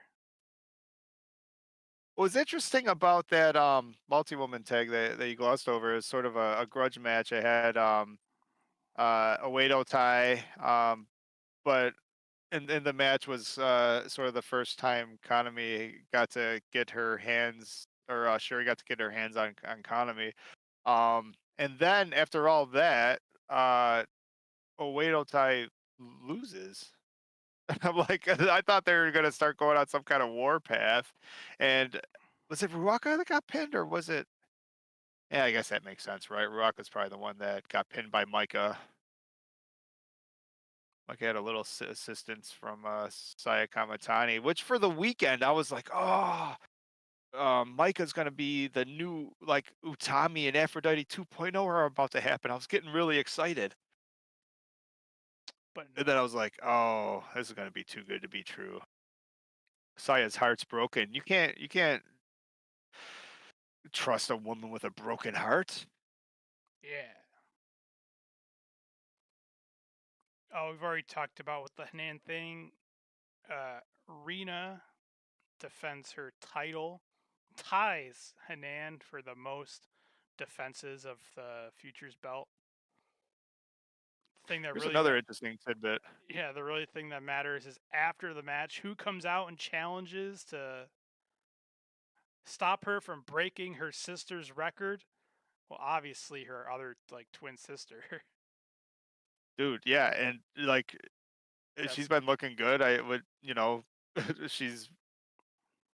What was interesting about that multi-woman tag that you glossed over is sort of a grudge match. I had a Wado tie, but in the match was sort of the first time Konami got to get her hands, or Shuri got to get her hands on Konami. And then after all that, Oedo Tai loses. I'm like, I thought they were gonna start going on some kind of war path, and was it Ruaka that got pinned, or was it? Yeah, I guess that makes sense, right? Ruaka's probably the one that got pinned by Micah. Micah had a little assistance from Saya Kamatani, which for the weekend I was like, oh, Micah's gonna be the new like Utami and Aphrodite 2.0 are about to happen. I was getting really excited. But And no, then I was like, "Oh, this is gonna be too good to be true." Saya's heart's broken. You can't trust a woman with a broken heart. yeah. Oh, we've already talked about with the Hanan thing. Rena defends her title, ties Hanan for the most defenses of the Futures belt. Thing that Here's really another interesting tidbit. yeah, the really thing that matters is after the match, who comes out and challenges to stop her from breaking her sister's record? Well, obviously her other like twin sister. Dude, yeah, and like she's That's been looking good. I would, she's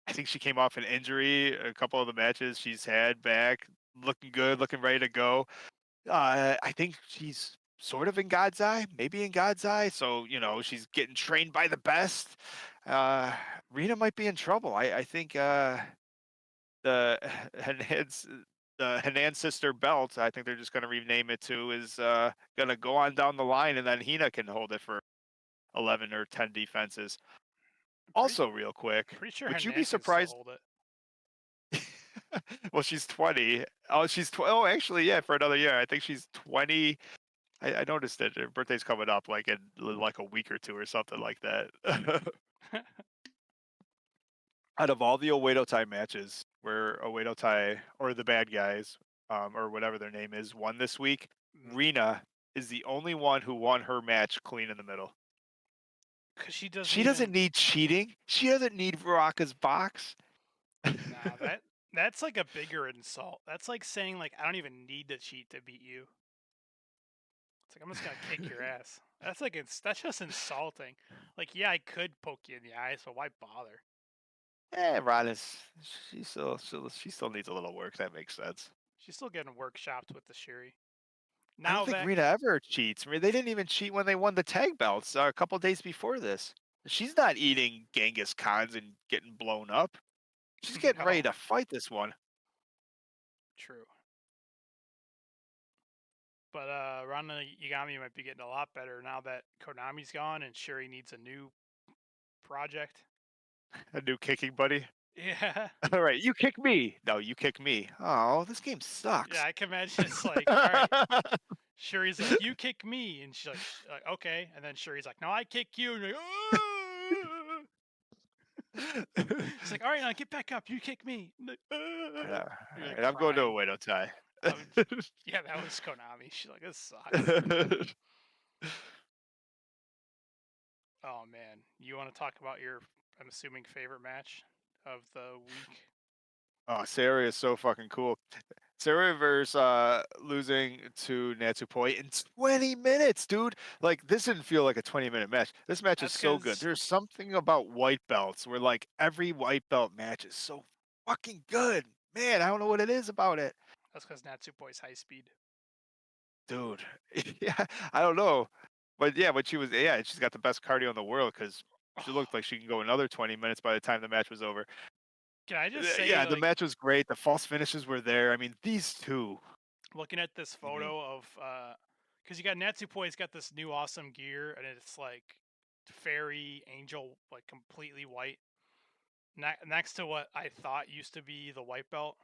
I think she came off an injury. A couple of the matches she's had back, looking good, looking ready to go. I think she's sort of in God's eye, maybe in God's eye. So she's getting trained by the best. Rena might be in trouble. I think the Hanan's the Hanan sister belt. I think they're just going to rename it to is going to go on down the line, and then Hina can hold it for 11 or 10 defenses. Also, real quick, Pretty sure would you Hanan be can still surprised? hold it. Well, she's 20. Oh, she's oh, actually, yeah, for another year. I think she's 20. I noticed that her birthday's coming up like in like a week or two or something like that. Out of all the Oedo Tai matches where Oedo Tai or the bad guys, or whatever their name is, won this week, Rena is the only one who won her match clean in the middle. Because she doesn't She doesn't need cheating. She doesn't need Baraka's box. Nah, that's like a bigger insult. That's like saying like I don't even need to cheat to beat you. It's like I'm just gonna kick your ass. That's like that's just insulting. Like yeah, I could poke you in the eyes, but why bother? Rana's she still needs a little work. That makes sense. She's still getting workshopped with the Shuri. I don't Now think that Rena ever cheats. I mean, they didn't even cheat when they won the tag belts a couple days before this. She's not eating Genghis Khans and getting blown up. She's getting ready to fight this one. True. But Rana Yagami might be getting a lot better now that Konami's gone and Shuri needs a new project. A new kicking buddy. Yeah. All right, you kick me. No, you kick me. Oh, this game sucks. Yeah, I can imagine it's like, all right. Shuri's like, you kick me, and she's like, okay, and then Shuri's like, no, I kick you, and you're like, oh! She's like, all right, now get back up, you kick me. Like, Right, I'm going to a Oedo Tai. Yeah, that was Konami. She's like, this sucks. Oh man, you want to talk about your, I'm assuming, favorite match of the week? Oh, Saia is so fucking cool. Saia versus losing to Natsupoi in 20 minutes, dude. Like, this didn't feel like a 20-minute match. This match is so good. There's something about white belts where, like, every white belt match is so fucking good. Man, I don't know what it is about it. That's because Natsupoi's high speed. Dude, yeah, I don't know. But yeah, she's got the best cardio in the world because she looked like she can go another 20 minutes by the time the match was over. Can I just say, yeah, the match was great. The false finishes were there. I mean, these two. Looking at this photo of, because you got Natsupoi's got this new awesome gear, and it's like fairy angel, like completely white. Next to what I thought used to be the white belt.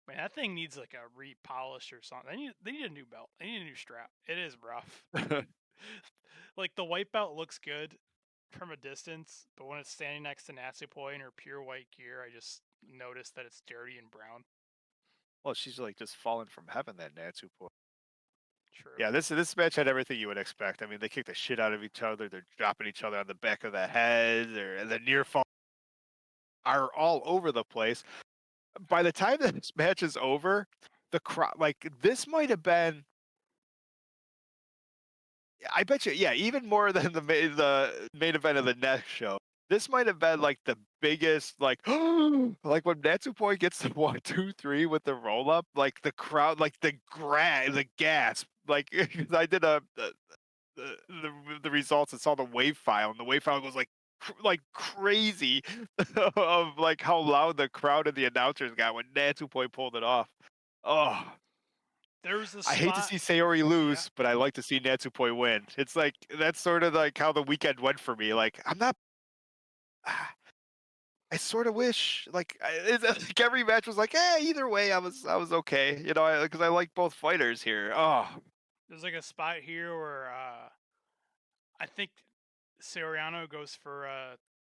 Man, that thing needs like a repolish or something. They need a new belt. They need a new strap. It is rough. Like the white belt looks good from a distance, but when it's standing next to Natsupoi in her pure white gear, I just noticed that it's dirty and brown. Well, she's like just fallen from heaven, that Natsupoi. True. Yeah, this match had everything you would expect. I mean, they kick the shit out of each other. They're dropping each other on the back of the head. And the near fall are all over the place. By the time this match is over, the crowd, like, this might have been, I bet you, yeah, even more than the main event of the next show. This might have been like the biggest, like, like when Natsupoi gets the 1, 2, 3 with the roll up, like the crowd, like the gasp, like I did the results and saw the wave file, and the wave file goes like crazy of like how loud the crowd and the announcers got when Natsupoi pulled it off. Oh. There was a I hate to see Saori lose, yeah. but I like to see Natsupoi win. It's like that's sort of like how the weekend went for me. Like I'm not. I sort of wish like every match was like, either way, I was okay. Because I like both fighters here. Oh, there's like a spot here where I think Soriano goes for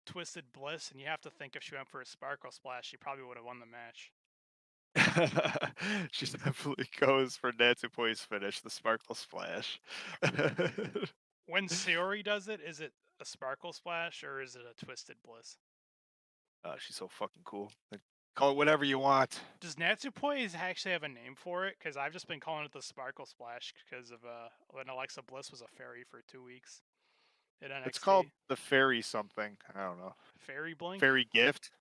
Twisted Bliss, and you have to think if she went for a Sparkle Splash, she probably would have won the match. She definitely goes for Natsupoi's finish, the Sparkle Splash. When Saori does it, is it a Sparkle Splash or is it a Twisted Bliss? She's so fucking cool. Like, call it whatever you want. Does Natsupoi actually have a name for it? Because I've just been calling it the Sparkle Splash because of when Alexa Bliss was a fairy for 2 weeks in NXT. It's called the Fairy something. I don't know. Fairy Blink? Fairy Gift?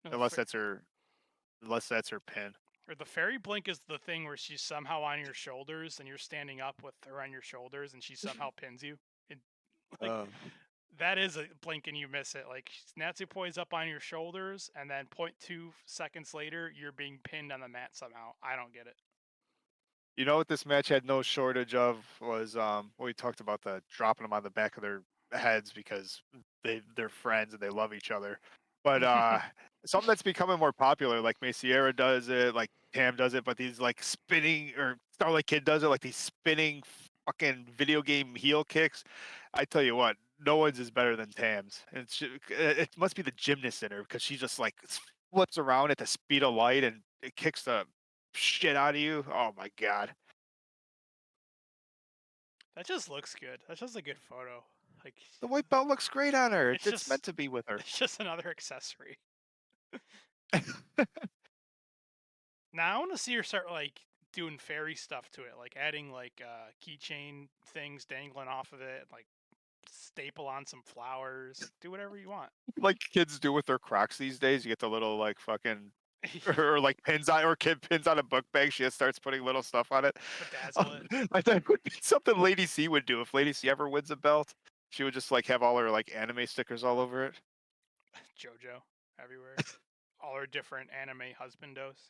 No, unless that's her pin. or the fairy blink is the thing where she's somehow on your shoulders and you're standing up with her on your shoulders and she somehow pins you. It, like that is a blink and you miss it. Like Natsupoi's up on your shoulders and then 0.2 seconds later you're being pinned on the mat somehow. I don't get it. You know what this match had no shortage of was we talked about the dropping them on the back of their heads because they're friends and they love each other. But something that's becoming more popular, like Maciera does it, like Tam does it, but these like spinning or Starlight Kid does it, like these spinning fucking video game heel kicks. I tell you what, no one's is better than Tam's. And it must be the gymnast in her because she just like flips around at the speed of light and it kicks the shit out of you. Oh my god. That just looks good. That's just a good photo. Like The white belt looks great on her. It's It's just- meant to be with her. it's just another accessory. Now I want to see her start like doing fairy stuff to it, like adding like keychain things dangling off of it, like staple on some flowers, like, do whatever you want. Like kids do with their Crocs these days. You get the little like fucking or like pins on or kid pins on a book bag. She just starts putting little stuff on it. Bedazzle it. I thought it would be something Lady C would do if Lady C ever wins a belt. She would just like have all her like anime stickers all over it. JoJo everywhere. All her different anime husbandos.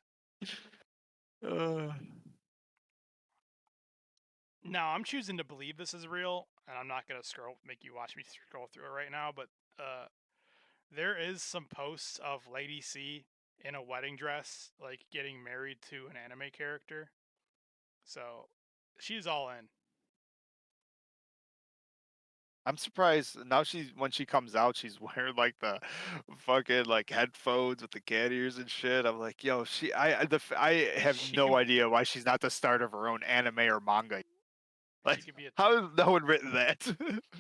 Now I'm choosing to believe this is real, and I'm not gonna make you watch me scroll through it right now. But there is some posts of Lady C in a wedding dress, like getting married to an anime character. So she's all in. I'm surprised now when she comes out, she's wearing like the fucking like headphones with the cat ears and shit. I'm like, yo, I have no idea why she's not the start of her own anime or manga. Like, how has no one written that?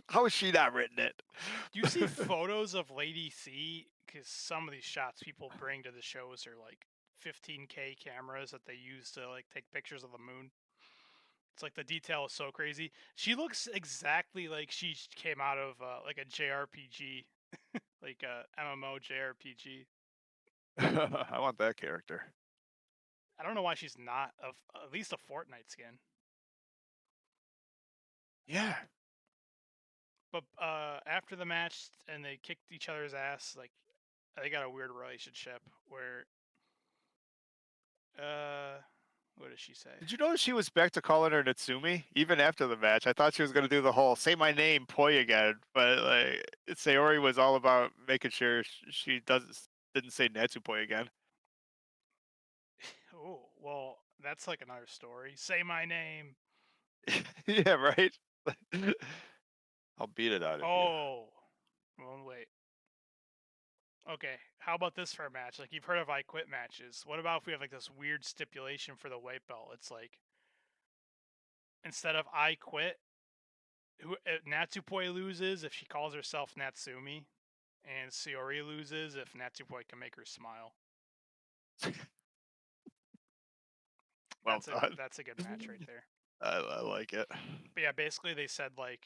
How has she not written it? Do you see photos of Lady C? Because some of these shots people bring to the shows are like 15K cameras that they use to like take pictures of the moon. It's like the detail is so crazy. She looks exactly like she came out of like a JRPG, like a MMO JRPG. I want that character. I don't know why she's not at least a Fortnite skin. Yeah. But after the match and they kicked each other's ass, like they got a weird relationship where what did she say? Did you notice she was back to calling her Natsumi even after the match? I thought she was gonna do the whole "say my name" poi again, but like Saori was all about making sure she didn't say Natsupoi again. Oh well, that's like another story. Say my name. Yeah, right. I'll beat it out of you. Oh, well, wait. Okay, how about this for a match? Like, you've heard of I Quit matches. What about if we have like this weird stipulation for the white belt? It's like instead of I Quit, Natsupoi loses if she calls herself Natsumi, and Saori loses if Natsupoi can make her smile. Well done. That's a good match right there. I like it. But yeah, basically they said like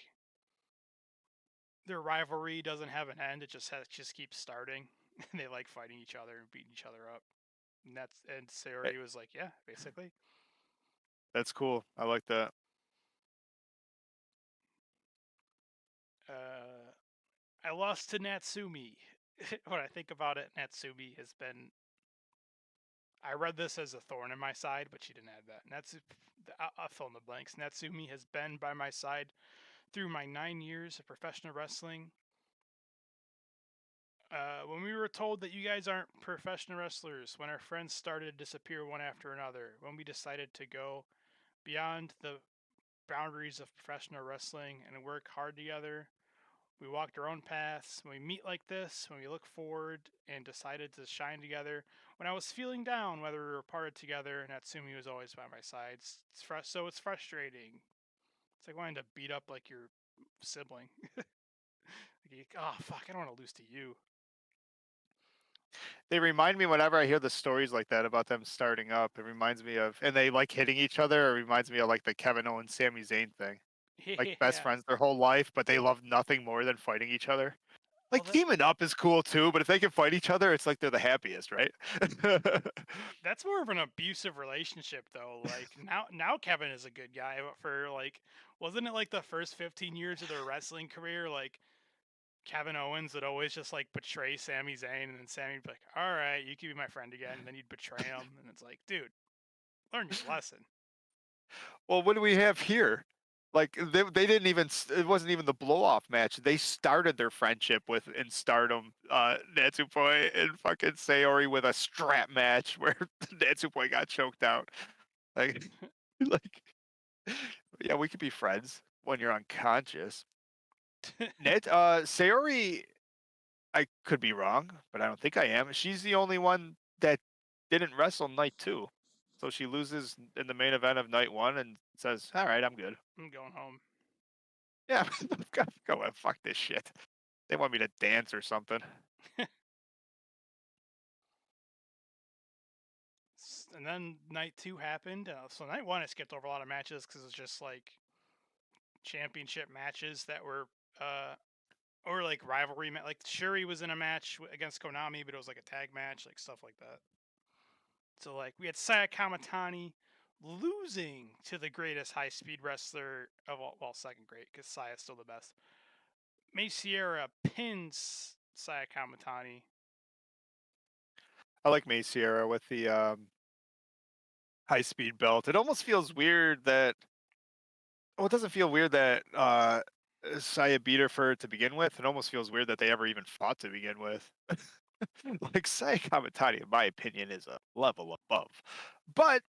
their rivalry doesn't have an end; it just keeps starting. And they like fighting each other and beating each other up. And Saori was like, yeah, basically. That's cool. I like that. I lost to Natsumi. When I think about it, Natsumi has been. I read this as a thorn in my side, but she didn't add that. I'll fill in the blanks. Natsumi has been by my side through my 9 years of professional wrestling. When we were told that you guys aren't professional wrestlers, when our friends started to disappear one after another, when we decided to go beyond the boundaries of professional wrestling and work hard together, we walked our own paths. When we meet like this, when we look forward and decided to shine together, when I was feeling down, whether we were parted together, Natsumi was always by my side. So it's frustrating. It's like wanting to beat up like your sibling. Oh fuck, I don't want to lose to you. They remind me whenever I hear the stories like that about them starting up. It reminds me of, and they like hitting each other. It reminds me of like the Kevin Owens, Sami Zayn thing. Like best friends their whole life, but they love nothing more than fighting each other. Like, teaming up is cool too, but if they can fight each other, it's like they're the happiest, right? That's more of an abusive relationship, though. Like now Kevin is a good guy, but for like, wasn't it like the first 15 years of their wrestling career, like Kevin Owens would always just like betray Sami Zayn, and then Sami would be like, "All right, you can be my friend again," and then he'd betray him, and it's like, dude, learn your lesson. Well, what do we have here? Like, they didn't even, it wasn't even the blow off match. They started their friendship with in Stardom, Natsupoi and fucking Saori with a strap match where Natsupoi got choked out. Like, like, yeah, we could be friends when you're unconscious. Saori, I could be wrong, but I don't think I am. She's the only one that didn't wrestle night 2. So she loses in the main event of night 1 and says, "All right, I'm good. I'm going home." Yeah, I'm gonna go and fuck this shit. They want me to dance or something." And then night 2 happened. So night 1, I skipped over a lot of matches because it's just like championship matches that were, or like rivalry. Like Shuri was in a match against Konami, but it was like a tag match, like stuff like that. So like we had Saya Kamatani losing to the greatest high speed wrestler of all, well, second great because Saya's still the best. May Sierra pins Saya Kamatani. I like May Sierra with the high speed belt. It almost feels weird that. Well, it doesn't feel weird that Saya beat her for it to begin with. It almost feels weird that they ever even fought to begin with. Like, Saya Kamatani, in my opinion, is a level above. But,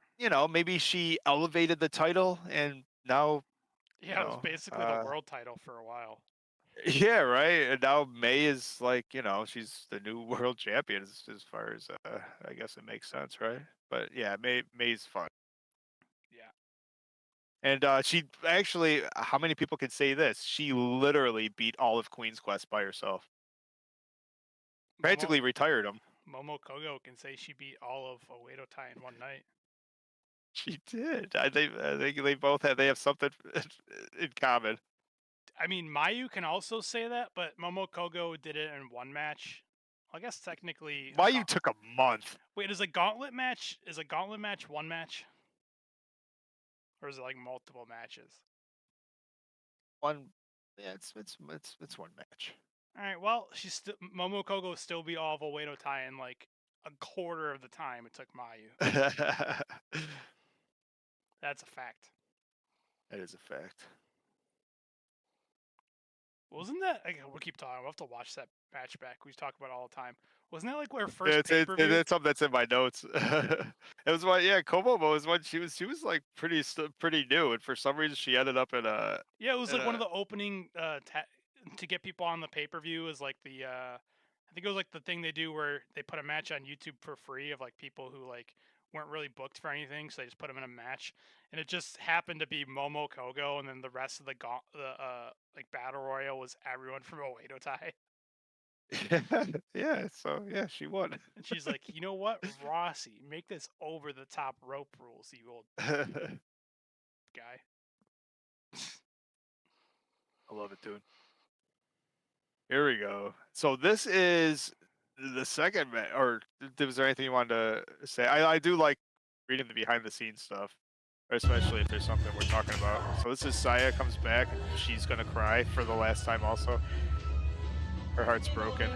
maybe she elevated the title and now, Yeah, it was basically the world title for a while. yeah, right. And now May is like, she's the new world champion as far as I guess it makes sense, right? But yeah, May's fun. Yeah. And she actually, how many people can say this? She literally beat all of Queen's Quest by herself. Practically retired them. Momo Kogo can say she beat all of Oedo Tai in one night. She did. I think they both have something in common. I mean, Mayu can also say that, but Momo Kogo did it in one match. I guess technically. Mayu took a month. Wait, is a gauntlet match one match? Or is it like multiple matches? One, yeah, it's one match. All right, well, Momo Kogo still beat all of Oedo Tai in like a quarter of the time it took Mayu. That's a fact. That is a fact. Wasn't that? We'll keep talking. We'll have to watch that match back. We talk about it all the time. Wasn't that like our first pay-per-view? It's something that's in my notes. It was one, yeah. Komomo was one. She was like pretty new, and for some reason she ended up in a. Yeah, it was like one of the opening to get people on the pay-per-view is like the I think it was like the thing they do where they put a match on YouTube for free of like people who like weren't really booked for anything, so they just put them in a match, and it just happened to be Momo Kogo, and then the rest of the like battle royal was everyone from Oedo Tai. Yeah, so yeah, she won. And she's like, you know what, Rossi, make this over the top rope rules, you old guy. I love it, dude. Here we go. So this is the second or was there anything you wanted to say? I do like reading the behind the scenes stuff, especially if there's something we're talking about. So this is Saya comes back and she's gonna cry for the last time also. Her heart's broken.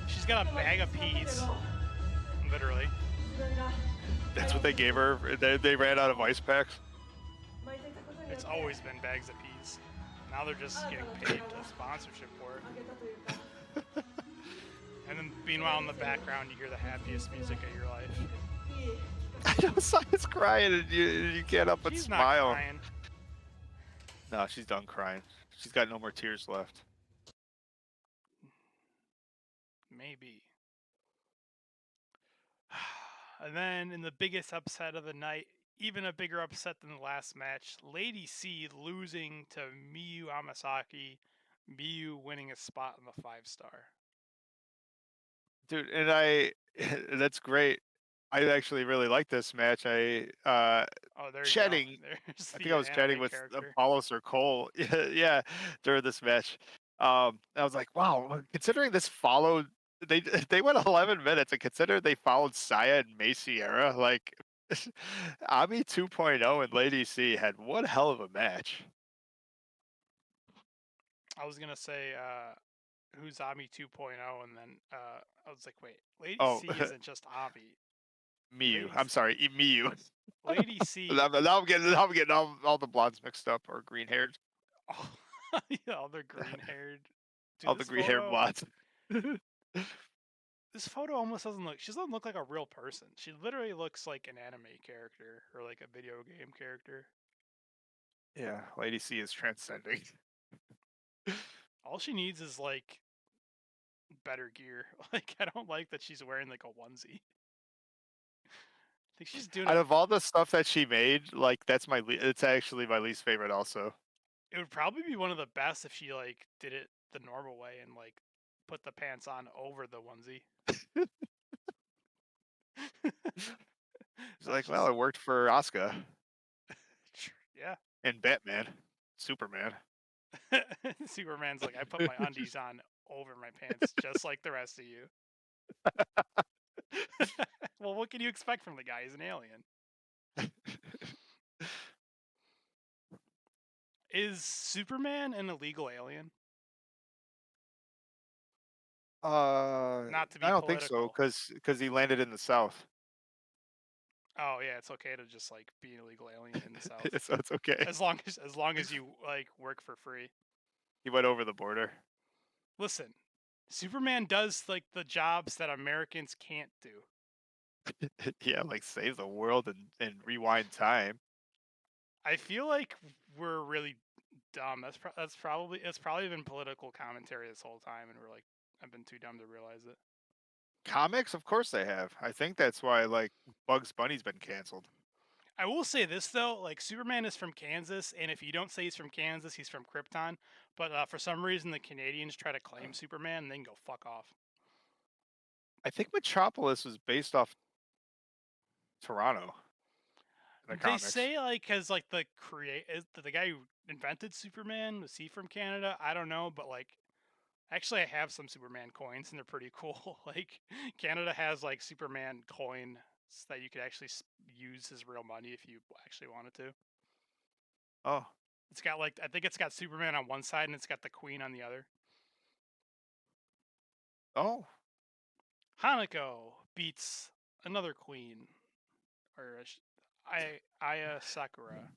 She's got a bag of peas. Literally. That's what they gave her. They ran out of ice packs. It's always been bags of peas. Now they're just getting paid to sponsorship for it. And then meanwhile in the background you hear the happiest music of your life. I know Saya's crying and you can't help but She's smile. Not crying. No, she's done crying. She's got no more tears left. Maybe. And then in the biggest upset of the night, even a bigger upset than the last match, Lady C losing to Miyu Amasaki, Miyu winning a spot in the 5-star. Dude, and that's great. I actually really like this match. Oh, there you go. Chatting. There's I think the I was chatting anime with character. Apollos or Cole. Yeah, during this match. I was like, wow. Considering this followed, they they went 11 minutes, and consider they followed Saya and May Sierra, like Ami 2.0 and Lady C had one hell of a match. I was gonna say who's Ami 2.0, and then I was like, wait, Lady Oh, C isn't just Ami. Miyu. Lady I'm sorry, Miyu. Lady C. Now I'm getting all the blondes mixed up, or green haired, Oh, yeah, all the green haired. all Dude, the green haired blondes. this photo almost doesn't look. She doesn't look like a real person. She literally looks like an anime character or like a video game character. Yeah, Lady C is transcending. All she needs is like better gear. Like I don't like that she's wearing like a onesie. I think she's doing Out it. of all the stuff that she made, like that's it's actually my least favorite also. It would probably be one of the best if she like did it the normal way and like put the pants on over the onesie. She's Not like, well, just it worked for Asuka yeah. and Batman, Superman. Superman's like, I put my undies on over my pants just like the rest of you. Well, what can you expect from the guy? He's an alien. Is Superman an illegal alien? Not to I be don't think so, political. because he landed in the South, Oh yeah, it's okay to just like be an illegal alien in the South. so it's okay. As long as you like work for free. He went over the border. Listen, Superman does like the jobs that Americans can't do. Yeah, like save the world and rewind time. I feel like we're really dumb. That's probably been political commentary this whole time, and we're like, I've been too dumb to realize it. Comics, of course they have. I think that's why like Bugs Bunny's been canceled. I will say this though, like Superman is from Kansas, and if you don't say he's from Kansas, he's from Krypton. But for some reason, the Canadians try to claim Superman, and then go fuck off. I think Metropolis was based off Toronto in the They comics. say like because like the guy who invented Superman, was he from Canada? I don't know, but like actually I have some Superman coins and they're pretty cool. Like Canada has like Superman coins that you could actually use as real money if you actually wanted to. Oh, It's got like I think it's got Superman on one side and it's got the Queen on the other. oh, Hanako beats another queen, or Aya Sakura.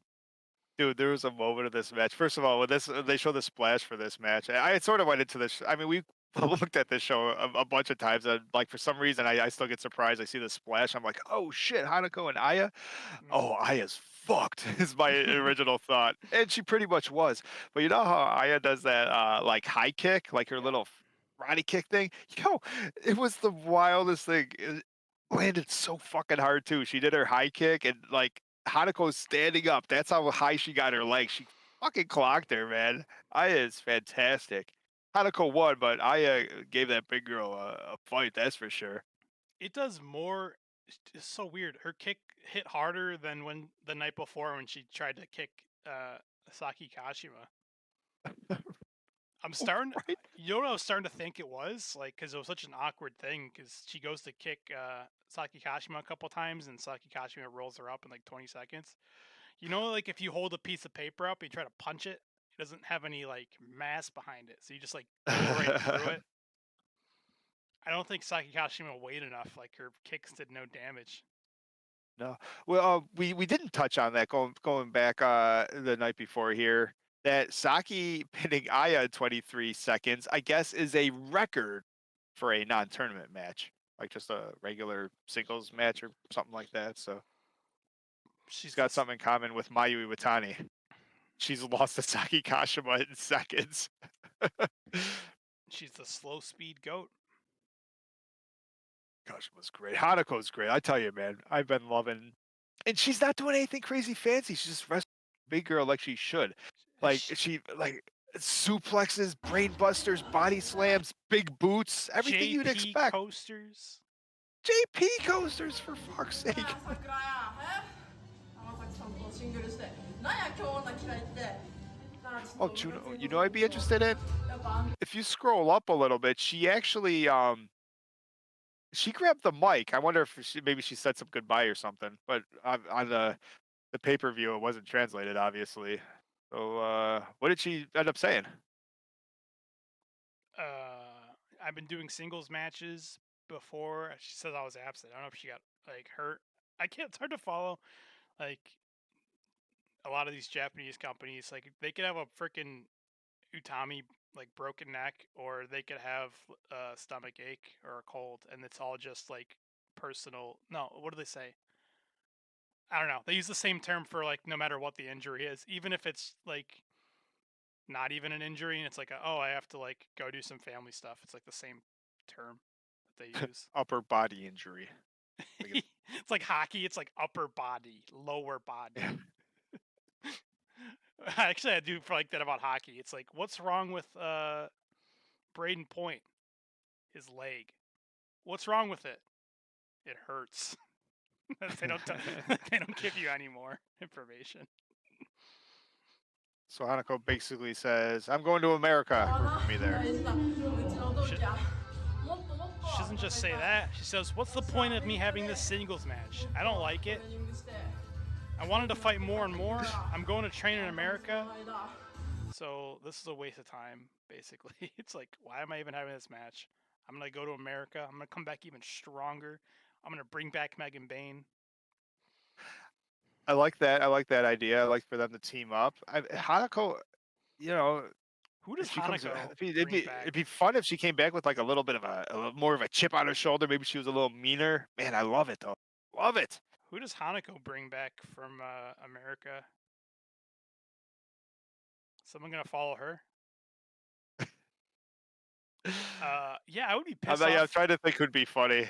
dude, there was a moment of this match. First of all, when they show the splash for this match, I sort of went into this. I mean, we looked at this show a bunch of times, and like for some reason, I still get surprised. I see the splash. I'm like, oh shit, Hanako and Aya. Oh, Aya's fucked. Is my original thought, and she pretty much was. But you know how Aya does that like high kick, like her Yeah. little Roddy kick thing? Yo, it was the wildest thing. It landed so fucking hard too. She did her high kick, and like Hanako's standing up. That's how high she got her leg. She fucking clocked her, man. Aya is fantastic. Hanako won, but Aya gave that big girl a fight. That's for sure. It does more. It's so weird. Her kick hit harder than when the night before when she tried to kick Saki Kashima. I'm starting. Right? You know what I was starting to think it was like because it was such an awkward thing because she goes to kick Saki Kashima a couple times and Saki Kashima rolls her up in like 20 seconds. You know, like if you hold a piece of paper up and you try to punch it, it doesn't have any like mass behind it, so you just like go right through it. I don't think Saki Kashima weighed enough. Like her kicks did no damage. No. Well, we didn't touch on that going back the night before here. That Saki pinning Aya in 23 seconds, I guess, is a record for a non-tournament match, like just a regular singles match or something like that. So she's got something in common with Mayu Iwatani. She's lost to Saki Kashima in seconds. She's the slow speed goat. Kashima's great. Hanako's great. I tell you, man, I've been loving, and she's not doing anything crazy fancy. She's just wrestling big girl like she should. Like she like suplexes, brain busters, body slams, big boots, everything you'd JP expect. coasters. JP coasters for fuck's sake. Oh, Juno, you know I'd be interested in? If you scroll up a little bit, she actually she grabbed the mic. I wonder if maybe she said some goodbye or something. But on the pay-per-view, it wasn't translated, obviously. So what did she end up saying? I've been doing singles matches before. She says I was absent. I don't know if she got like hurt. I can't. It's hard to follow. Like a lot of these Japanese companies, like they could have a freaking Utami like broken neck, or they could have a stomach ache or a cold, and it's all just like personal. No, what do they say? I don't know. They use the same term for like no matter what the injury is, even if it's like not even an injury, and it's like oh, I have to like go do some family stuff. It's like the same term that they use. Upper body injury. It's like hockey. It's like upper body, lower body. Actually, I do like that about hockey. It's like, what's wrong with Braden Point? His leg. What's wrong with it? It hurts. they don't. They don't give you any more information. So Hanako basically says, "I'm going to America. Root for me there." She doesn't just say that. She says, "What's the point of me having this singles match? I don't like it. I wanted to fight more and more. I'm going to train in America. So this is a waste of time, basically." It's like, why am I even having this match? I'm going to go to America. I'm going to come back even stronger. I'm going to bring back Megan Bayne. I like that. I like that idea. I like for them to team up. Hanako, you know, who does she comes, Hanako it'd be fun if she came back with like a little bit of a little more of a chip on her shoulder. Maybe she was a little meaner. Man, I love it though. Love it. Who does Hanako bring back from America? Someone gonna follow her? Yeah, I would be pissed off. I'm trying to think who'd be funny.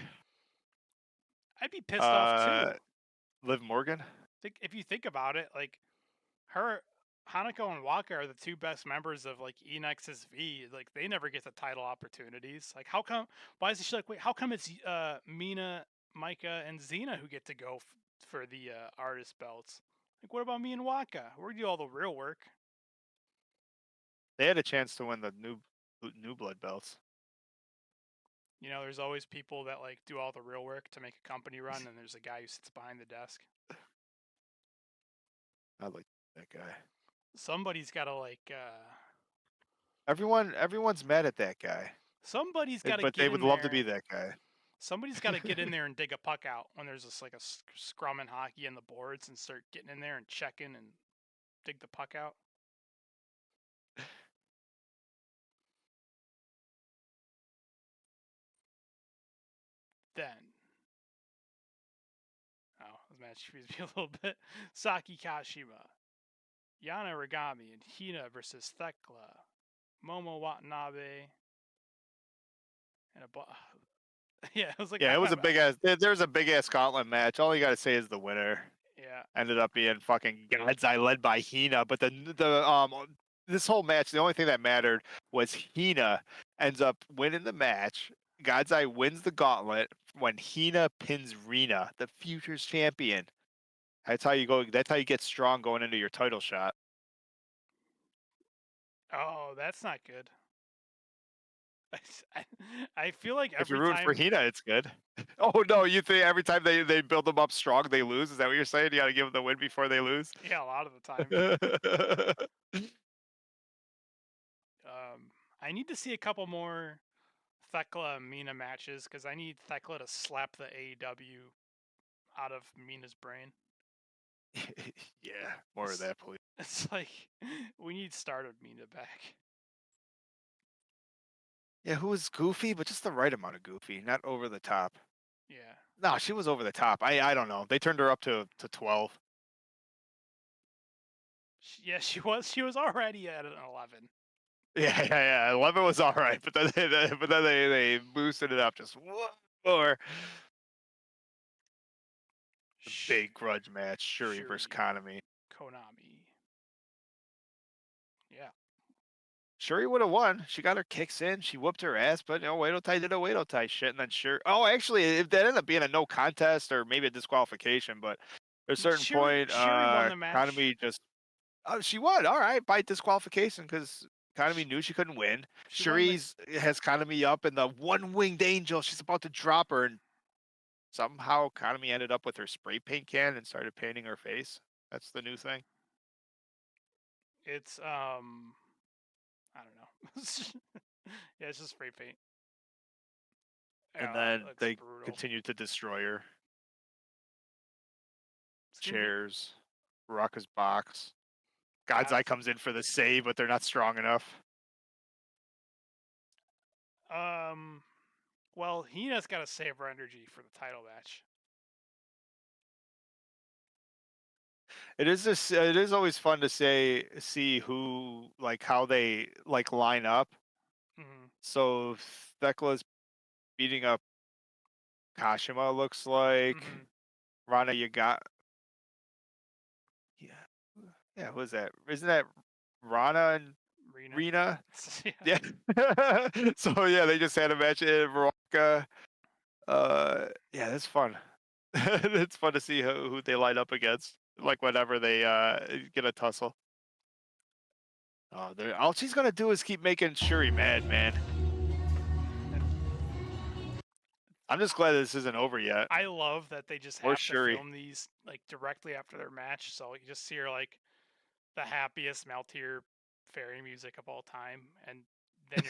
I'd be pissed off too. Liv Morgan. If you think about it, like her, Hanako and Waka are the two best members of like ENX's V. Like they never get the title opportunities. Like how come? Why is she like? Wait, how come it's Mina, Micah, and Xena who get to go for the artist belts? Like what about me and Waka? We do all the real work. They had a chance to win the new blood belts. You know, there's always people that like do all the real work to make a company run, and there's a guy who sits behind the desk. I like that guy. Somebody's got to like. Everyone's mad at that guy. Somebody's got to. But they would love to be that guy. Somebody's got to get in there and dig a puck out when there's just like a scrum in hockey and the boards, and start getting in there and checking and dig the puck out. Then, this match confused me a little bit. Saki Kashima, Yana Rigami, and Hina versus Thekla, Momo Watanabe, and yeah, it was like it was a big ass. There was a big ass gauntlet match. All you gotta say is the winner. Yeah, ended up being fucking God's Eye led by Hina, but this whole match, the only thing that mattered was Hina ends up winning the match. God's Eye wins the gauntlet when Hina pins Rina, the Futures champion. That's how you go. That's how you get strong going into your title shot. Oh, that's not good. I feel like if you're rooting for Hina, it's good. Oh no, you think every time they build them up strong, they lose? Is that what you're saying? You got to give them the win before they lose? Yeah, a lot of the time. I need to see a couple more Thekla and Mina matches because I need Thekla to slap the AEW out of Mina's brain. Yeah, more of that, please. It's like we need Stardom Mina back. Yeah, who was goofy, but just the right amount of goofy, not over the top. Yeah. No, she was over the top. I don't know. They turned her up to 12. Yeah, she was. She was already at an 11. Yeah. 11 was all right, but then they boosted it up just more. Big grudge match, Shuri versus Konami. Yeah. Shuri would have won. She got her kicks in. She whooped her ass, but Oedo Tai did a Oedo Tai shit, and then Shuri. Oh, actually, if that ended up being a no contest or maybe a disqualification, but at a certain point, Shuri won the match. Kanami just. Oh, she won. All right, by disqualification because Kanami knew she couldn't win. Shuri's has Kanami up in the one-winged angel. She's about to drop her, and somehow Kanami ended up with her spray paint can and started painting her face. That's the new thing. It's I don't know. Yeah, it's just spray paint. And then they continued to destroy her. Chairs, Baraka's box. God's Eye comes in for the save, but they're not strong enough. Well, Hina's got to save her energy for the title match. It is always fun to see who, like, how they like line up. Mm-hmm. So Thekla's beating up Kashima, looks like. Mm-hmm. Rana, you got. Yeah, who is that? Isn't that Rana and Rina? Yeah. So yeah, they just had a match in Baraka. Yeah, that's fun. It's fun to see who they line up against. Like whenever they get a tussle. Oh, all she's gonna do is keep making Shuri mad, man. I'm just glad this isn't over yet. I love that they just have to film these like directly after their match, so you just hear like the happiest Maltier fairy music of all time, and then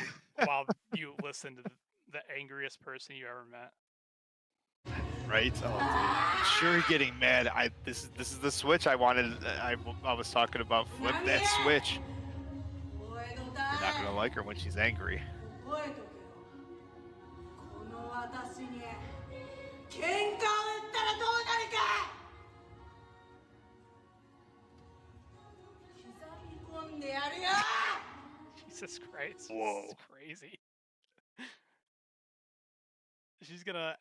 while you listen to the angriest person you ever met. Right? Oh, dude. Shuri getting mad. This is the switch I wanted. I was talking about. Flip that switch. You're not gonna like her when she's angry. Jesus Christ. Whoa. This is crazy. She's gonna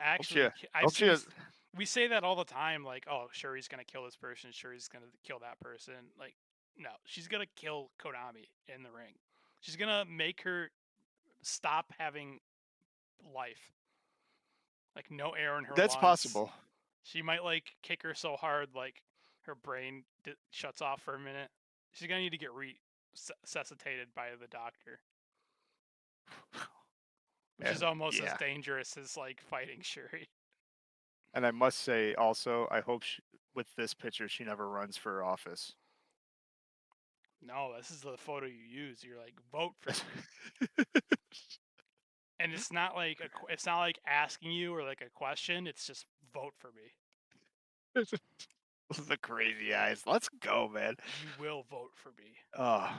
we say that all the time, like, oh, Shuri's gonna kill this person, Shuri's gonna kill that person. Like, no, she's gonna kill Konami in the ring. She's gonna make her stop having life. Like, no air in her That's lungs. possible. She might, like, kick her so hard, like, her brain shuts off for a minute. She's gonna need to get resuscitated by the doctor. Which is almost as dangerous as, like, fighting Shuri. And I must say, also, I hope with this picture, she never runs for office. No, this is the photo you use. You're like, vote for me. And it's not like asking you or like a question. It's just vote for me. The crazy eyes. Let's go, man. You will vote for me. Oh.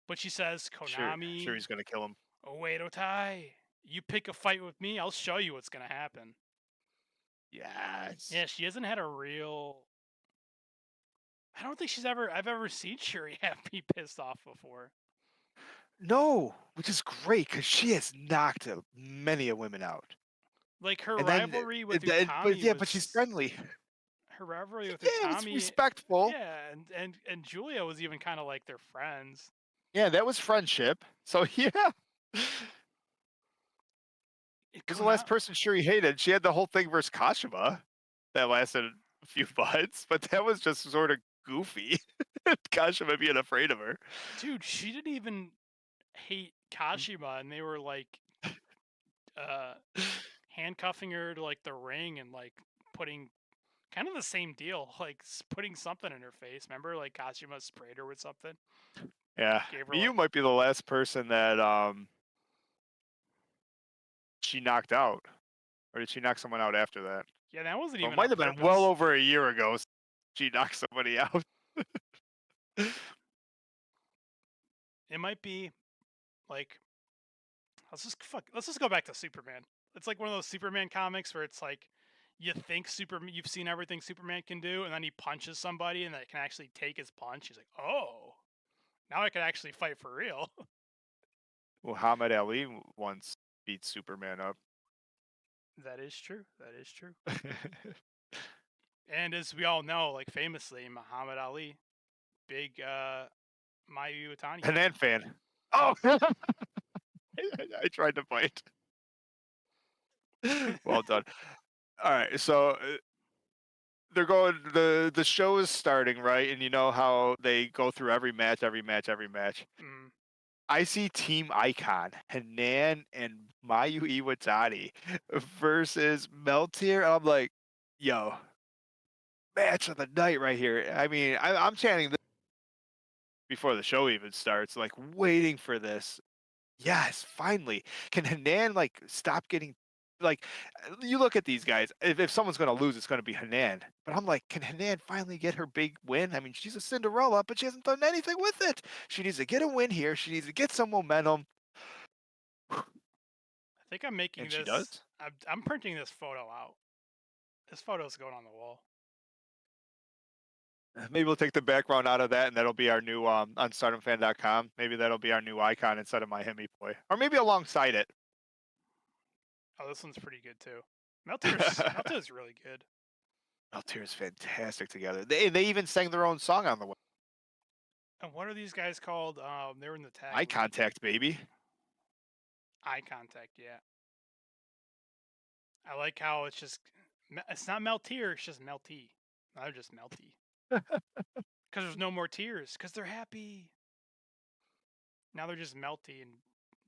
But she says, Konami. Sure, he's gonna kill him. Oedo Tai. You pick a fight with me, I'll show you what's gonna happen. Yes. Yeah, she hasn't had a real. I don't think I've ever seen Shuri be pissed off before. No, which is great because she has knocked many a women out. Like her rivalry with Utami but she's friendly. Her rivalry with Utami, it's respectful. Yeah, and Julia was even kind of like their friends. Yeah, that was friendship. So yeah. Who's the last person Shuri hated? She had the whole thing versus Kashima that lasted a few months, but that was just sort of goofy. Kashima being afraid of her. Dude, she didn't even hate Kashima, and they were like handcuffing her to like the ring and like putting kind of the same deal, like putting something in her face. Remember, like Kashima sprayed her with something. Yeah, you might be the last person that she knocked out, or did she knock someone out after that? Yeah, that wasn't even. It might have been well over a year ago. She knocked somebody out. It might be like let's just go back to Superman. It's like one of those Superman comics where it's like you think you've seen everything Superman can do, and then he punches somebody and that can actually take his punch. He's like, oh, now I can actually fight for real. Muhammad Ali once beat Superman up. That is true. And as we all know, like famously, Muhammad Ali, big Mayu Iwatani Hanan fan. Oh, I tried to bite. Well done. All right, so they're going. The show is starting, right? And you know how they go through every match, every match, every match. Mm. I see Team Icon, Hanan and Mayu Iwatani versus Meltier. I'm like, yo, match of the night right here. I mean, I'm chanting this before the show even starts, like waiting for this. Yes, finally. Can Hanan like stop getting like you look at these guys, if someone's gonna lose, it's gonna be Hanan. But I'm like, can Hanan finally get her big win? I mean, she's a Cinderella, but she hasn't done anything with it. She needs to get a win here. She needs to get some momentum. I think I'm making And she this. does. I'm printing this photo out. This photo's going on the wall. Maybe we'll take the background out of that, and that'll be our new on StardomFan.com. Maybe that'll be our new icon instead of my Hemi boy, or maybe alongside it. Oh, this one's pretty good too. Meltier's really good. Meltier's fantastic together. They even sang their own song on the way. And what are these guys called? They were in the tag. Eye contact, baby. Eye contact, yeah. I like how it's not Meltier, it's just Melty. Now they're just Melty. Because there's no more tears, because they're happy. Now they're just melty and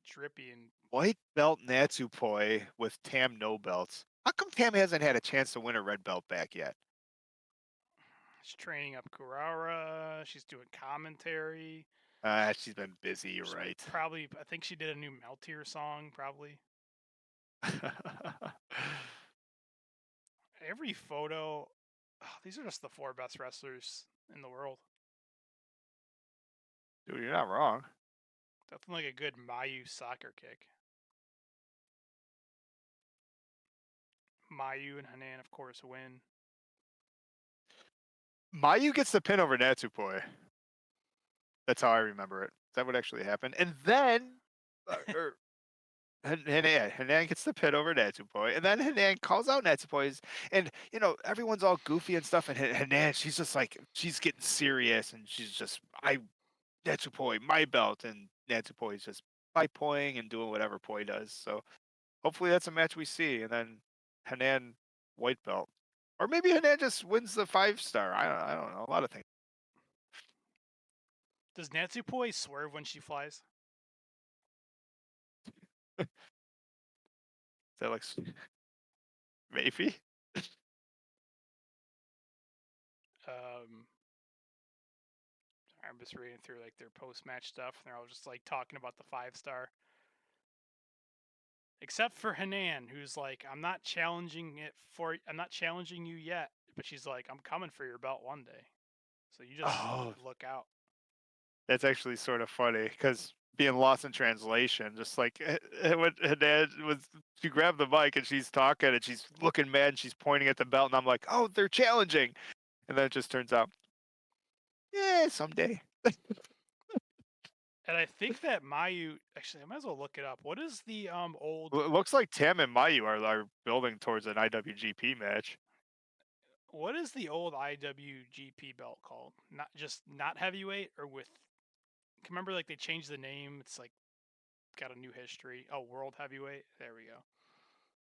drippy and White belt Natsupoi with Tam no belts. How come Tam hasn't had a chance to win a red belt back yet? she's training up Kurara. She's doing commentary. She's been busy, you're right. Probably, I think she did a new Meltier song, probably. Every photo, these are just the 4 best wrestlers in the world. Dude, you're not wrong. Definitely like a good Mayu soccer kick. Mayu and Hanan, of course, win. Mayu gets the pin over Natsupoi. That's how I remember it. That would actually happen. And then Hanan gets the pin over Natsupoi, and then Hanan calls out Natsupoi's, and you know everyone's all goofy and stuff, and Hanan, she's just like she's getting serious, and she's just Natsupoi, my belt, and Natsupoi's just poing and doing whatever Poi does. So hopefully that's a match we see, and then Hanan white belt, or maybe Hanan just wins the 5-star. I don't know, a lot of things. Does Natsupoi swerve when she flies? That looks maybe. I'm just reading through like their post-match stuff, and they're all just like talking about the 5-star. Except for Hanan, who's like, I'm not challenging you yet, but she's like, I'm coming for your belt one day. So you just look out. That's actually sort of funny because being lost in translation, just like when Hanan was, she grabbed the mic and she's talking and she's looking mad and she's pointing at the belt and I'm like, oh, they're challenging, and then it just turns out, yeah, someday. And I think that Mayu, actually, I might as well look it up. What is the old? Well, it looks like Tam and Mayu are building towards an IWGP match. What is the old IWGP belt called? Not heavyweight or with? Remember, like they changed the name. It's like got a new history. Oh, world heavyweight. There we go.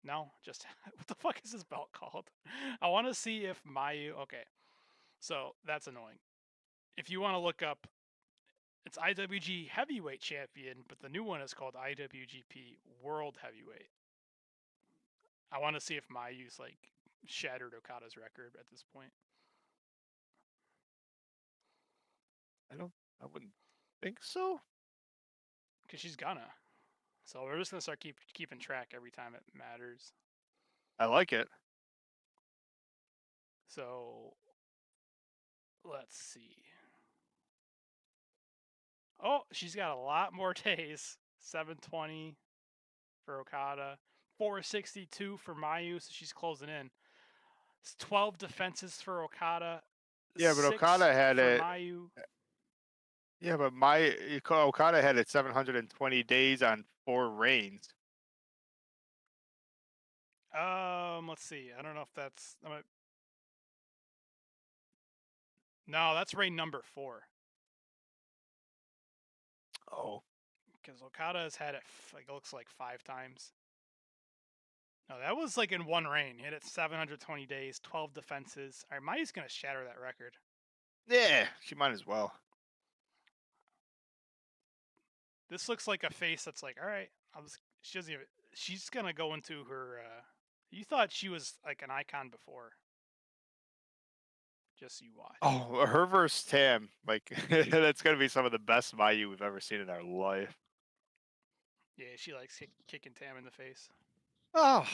No, just what the fuck is this belt called? I want to see if Mayu. Okay, so that's annoying. If you want to look up, it's IWG Heavyweight Champion, but the new one is called IWGP World Heavyweight. I want to see if Mayu's like shattered Okada's record at this point. I wouldn't think so. Because she's gonna. So we're just gonna start keeping track every time it matters. I like it. So let's see. Oh, she's got a lot more days. 720 for Okada, 462 for Mayu, so she's closing in. It's 12 defenses for Okada. Yeah, but Okada had it. Mayu. Yeah, but Okada had it 720 days on 4 reigns. Let's see. I don't know if that's. No, that's reign number 4. Oh. because Okada has had it like it looks like 5 times. No, that was like in one reign. He hit it 720 days, 12 defenses. All right, Maya's gonna shatter that record. Yeah, she might as well. This looks like a face that's like, all right, she doesn't even. She's gonna go into her. You thought she was like an icon before. Just you watch. Oh, her versus Tam, like that's gonna be some of the best Mayu we've ever seen in our life. Yeah, she likes kicking Tam in the face. Oh,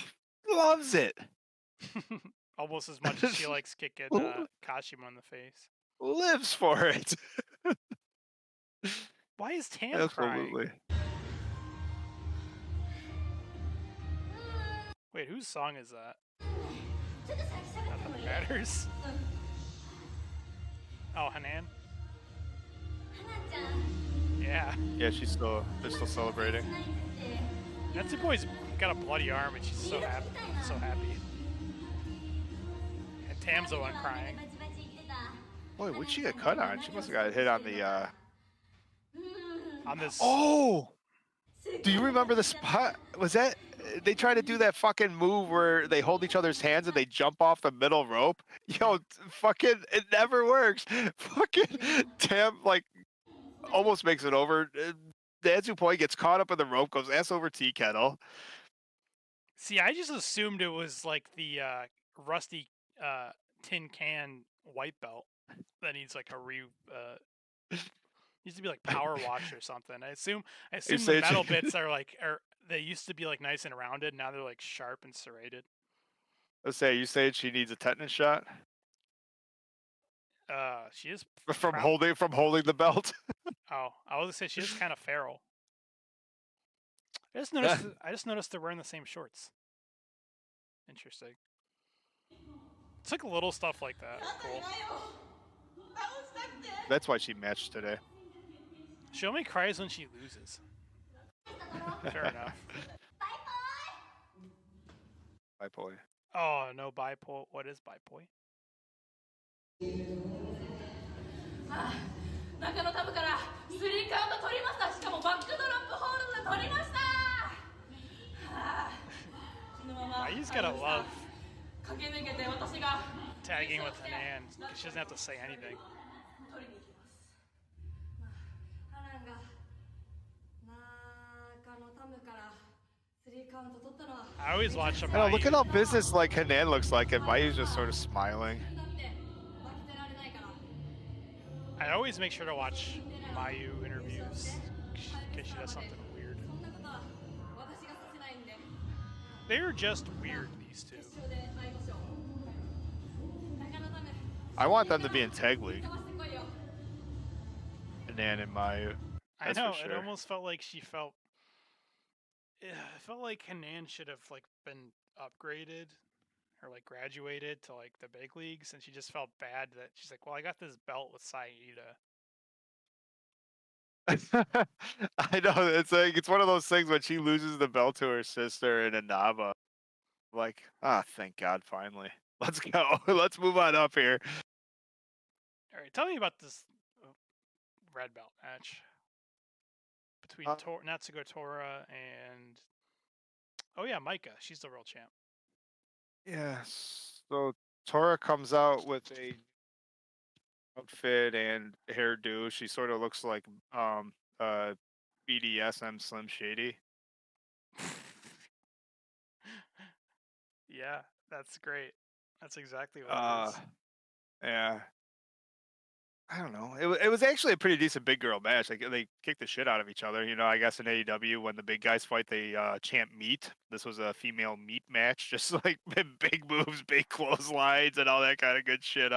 loves it. Almost as much as she likes kicking Kashima in the face. Lives for it. Why is Tam Absolutely. crying? Wait, whose song is that? Nothing matters. Oh, Hanan? Yeah. Yeah, they're still celebrating. Natsupoi's got a bloody arm and she's so happy. And Tam's the one crying. Boy, what'd she get cut on? She must have got hit on the On this. Oh! Do you remember the spot? Was that they try to do that fucking move where they hold each other's hands and they jump off the middle rope? Yo, fucking, it never works. Fucking Tam, like, almost makes it over. Natsupoi gets caught up in the rope, goes ass over tea kettle. See, I just assumed it was like the rusty tin can white belt that needs like a used to be like power wash or something. I assume the metal bits are they used to be like nice and rounded. Now they're like sharp and serrated. Let's say you saying she needs a tetanus shot. She is from holding the belt. Oh, I was gonna say she is kind of feral. I just noticed they're wearing the same shorts. Interesting. It's like little stuff like that. Cool. That's why she matched today. She only cries when she loses. Fair enough. Bye, boy. Oh, no bipoi. What is bipoi? 中野タブから3カウント取りました。しかもバックドロップホールド取りました。このまま Mayu's gotta love 駆け抜けて私が tagging with Hanan because she doesn't have to say anything. 取りに行きます。ハナンが中野タブから3カウント取ったのは I always watch him. Oh, look at how business like Hanan looks like, and Mayu's just sort of smiling. I always make sure to watch Mayu interviews because she does something weird. They're just weird, these two. I want them to be in tag league. Hanan and Mayu. I know, it almost felt like she felt... It felt like Hanan should have like been upgraded or like graduated to like the big leagues, and she just felt bad that she's like, well, I got this belt with Saida. I know, it's one of those things when she loses the belt to her sister in Inaba. Like, thank God, finally. Let's go. Let's move on up here. All right, tell me about this red belt match between Natsuko Tora and Micah. She's the world champ. Yes. So Tora comes out with a outfit and hairdo. She sort of looks like BDSM Slim Shady. Yeah, that's great. That's exactly what it is. Yeah. I don't know. It was actually a pretty decent big girl match. Like they kicked the shit out of each other. You know, I guess in AEW when the big guys fight, they chant meat. This was a female meat match, just like big moves, big clotheslines, and all that kind of good shit.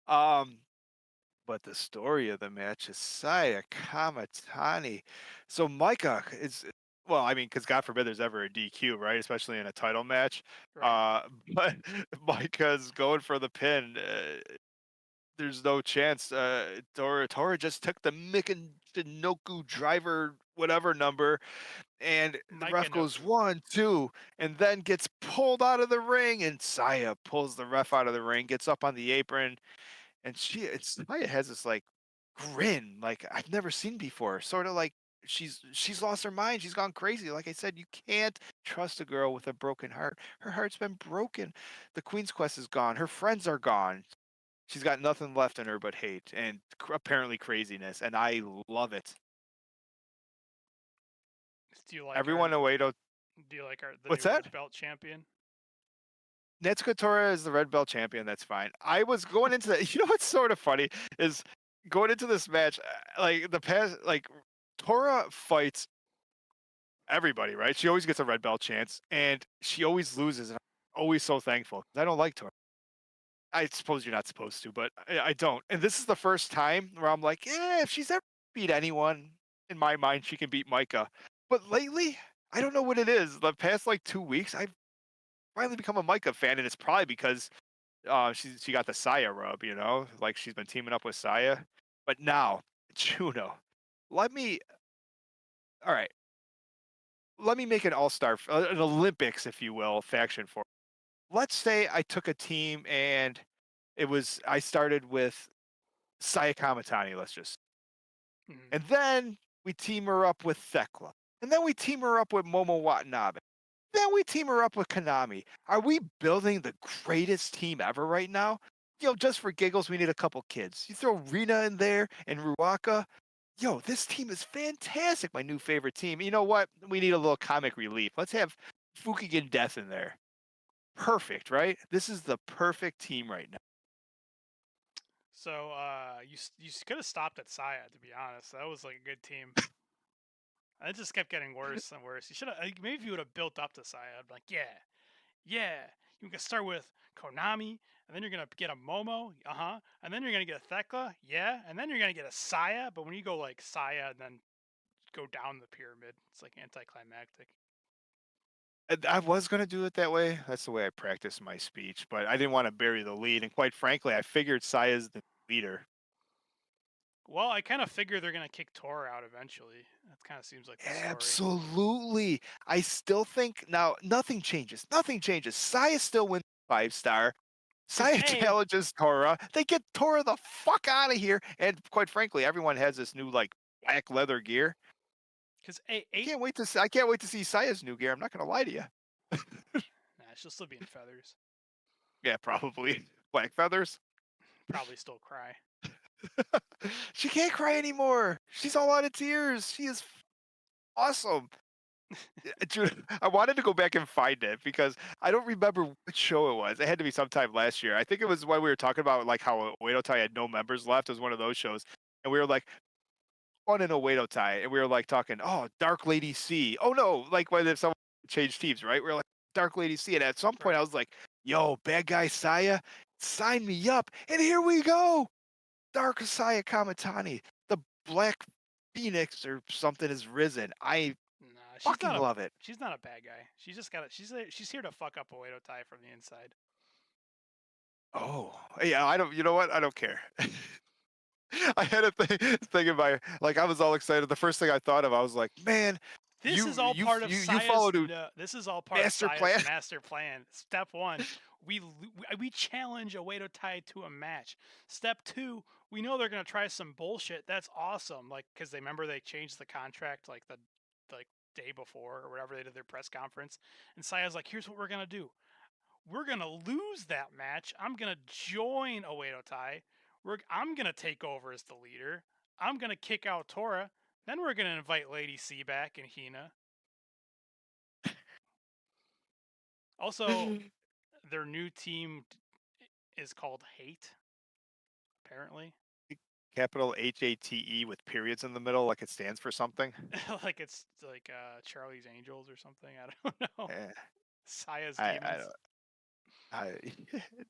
But the story of the match is Saya Kamatani. So Micah is, well, I mean, because God forbid there's ever a DQ, right? Especially in a title match. Right. But Micah's going for the pin. There's no chance. Tora just took the Michinoku driver, whatever number, and the ref goes 1, 2, and then gets pulled out of the ring. And Saya pulls the ref out of the ring, gets up on the apron, and Saya has this like grin, like I've never seen before. Sort of like she's lost her mind. She's gone crazy. Like I said, you can't trust a girl with a broken heart. Her heart's been broken. The Queen's Quest is gone. Her friends are gone. She's got nothing left in her but hate and apparently craziness, and I love it. Do you like Everyone our? away to Do you like the what's new that? red belt champion? Natsuko Tora is the red belt champion. That's fine. I was going into that. You know what's sort of funny is going into this match, like the past, like Tora fights everybody, right? She always gets a red belt chance, and she always loses. And I'm always so thankful 'cause I don't like Tora. I suppose you're not supposed to, but I don't. And this is the first time where I'm like, yeah, if she's ever beat anyone, in my mind, she can beat Micah. But lately, I don't know what it is. The past like 2 weeks, I've finally become a Micah fan, and it's probably because she got the Saia rub, like she's been teaming up with Saia. But now, Juno, let me. All right, let me make an all-star, an Olympics, if you will, faction for. Let's say I took a team and I started with Saya Kamatani, let's just. Mm-hmm. And then we team her up with Thekla. And then we team her up with Momo Watanabe. Then we team her up with Konami. Are we building the greatest team ever right now? Just for giggles, we need a couple kids. You throw Rina in there and Ruaka. This team is fantastic. My new favorite team. You know what? We need a little comic relief. Let's have Fukigen Death in there. Perfect, right? This is the perfect team right now. So you could have stopped at Saya, to be honest. That was like a good team. It just kept getting worse and worse. You should have maybe if you would have built up to Saya. I'd be like, yeah. You can start with Konami, and then you're gonna get a Momo, and then you're gonna get a Thekla, yeah, and then you're gonna get a Saya. But when you go like Saya and then go down the pyramid, it's like anticlimactic. I was going to do it that way. That's the way I practice my speech, but I didn't want to bury the lead. And quite frankly, I figured Saya's the leader. Well, I kind of figure they're gonna kick Tor out eventually. That kind of seems like the story. Absolutely. I still think now nothing changes. Nothing changes. Saya still wins 5-star. Saya challenges Tora. They get Tora the fuck out of here. And quite frankly, everyone has this new like black leather gear. Because I can't wait to see Saya's new gear. I'm not gonna lie to you. Nah, she'll still be in feathers. Yeah, probably black feathers. Probably still cry. She can't cry anymore. She's all out of tears. She is awesome. I wanted to go back and find it because I don't remember which show it was. It had to be sometime last year. I think it was when we were talking about like how Oedo Tai had no members left. It was one of those shows, and we were like, on an Oedo Tai, and we were like talking, oh, Dark Lady C. Oh no, like when if someone changed teams, right? We were like Dark Lady C, and at some point I was like, yo, bad guy Saya, sign me up, and here we go. Dark Saya Kamatani, the Black Phoenix or something has risen. I fucking love it. She's not a bad guy. She's just got she's here to fuck up Oedo Tai from the inside. Oh, yeah, I don't. You know what? I don't care. I had a thing in my like. I was all excited. The first thing I thought of, I was like, man, this is all part of Saya's. This is all part of Saya's master plan. Step 1, we challenge Oedo Tai to a match. Step 2, we know they're gonna try some bullshit. That's awesome. Like, because they changed the contract like the day before or whatever they did their press conference, and Saya's like, here's what we're gonna do. We're gonna lose that match. I'm gonna join Oedo Tai. I'm gonna take over as the leader. I'm gonna kick out Tora. Then we're gonna invite Lady C back and Hina. Also, their new team is called Hate. Apparently, capital HATE with periods in the middle, like it stands for something. like it's like Charlie's Angels or something. I don't know. Saya's Demons.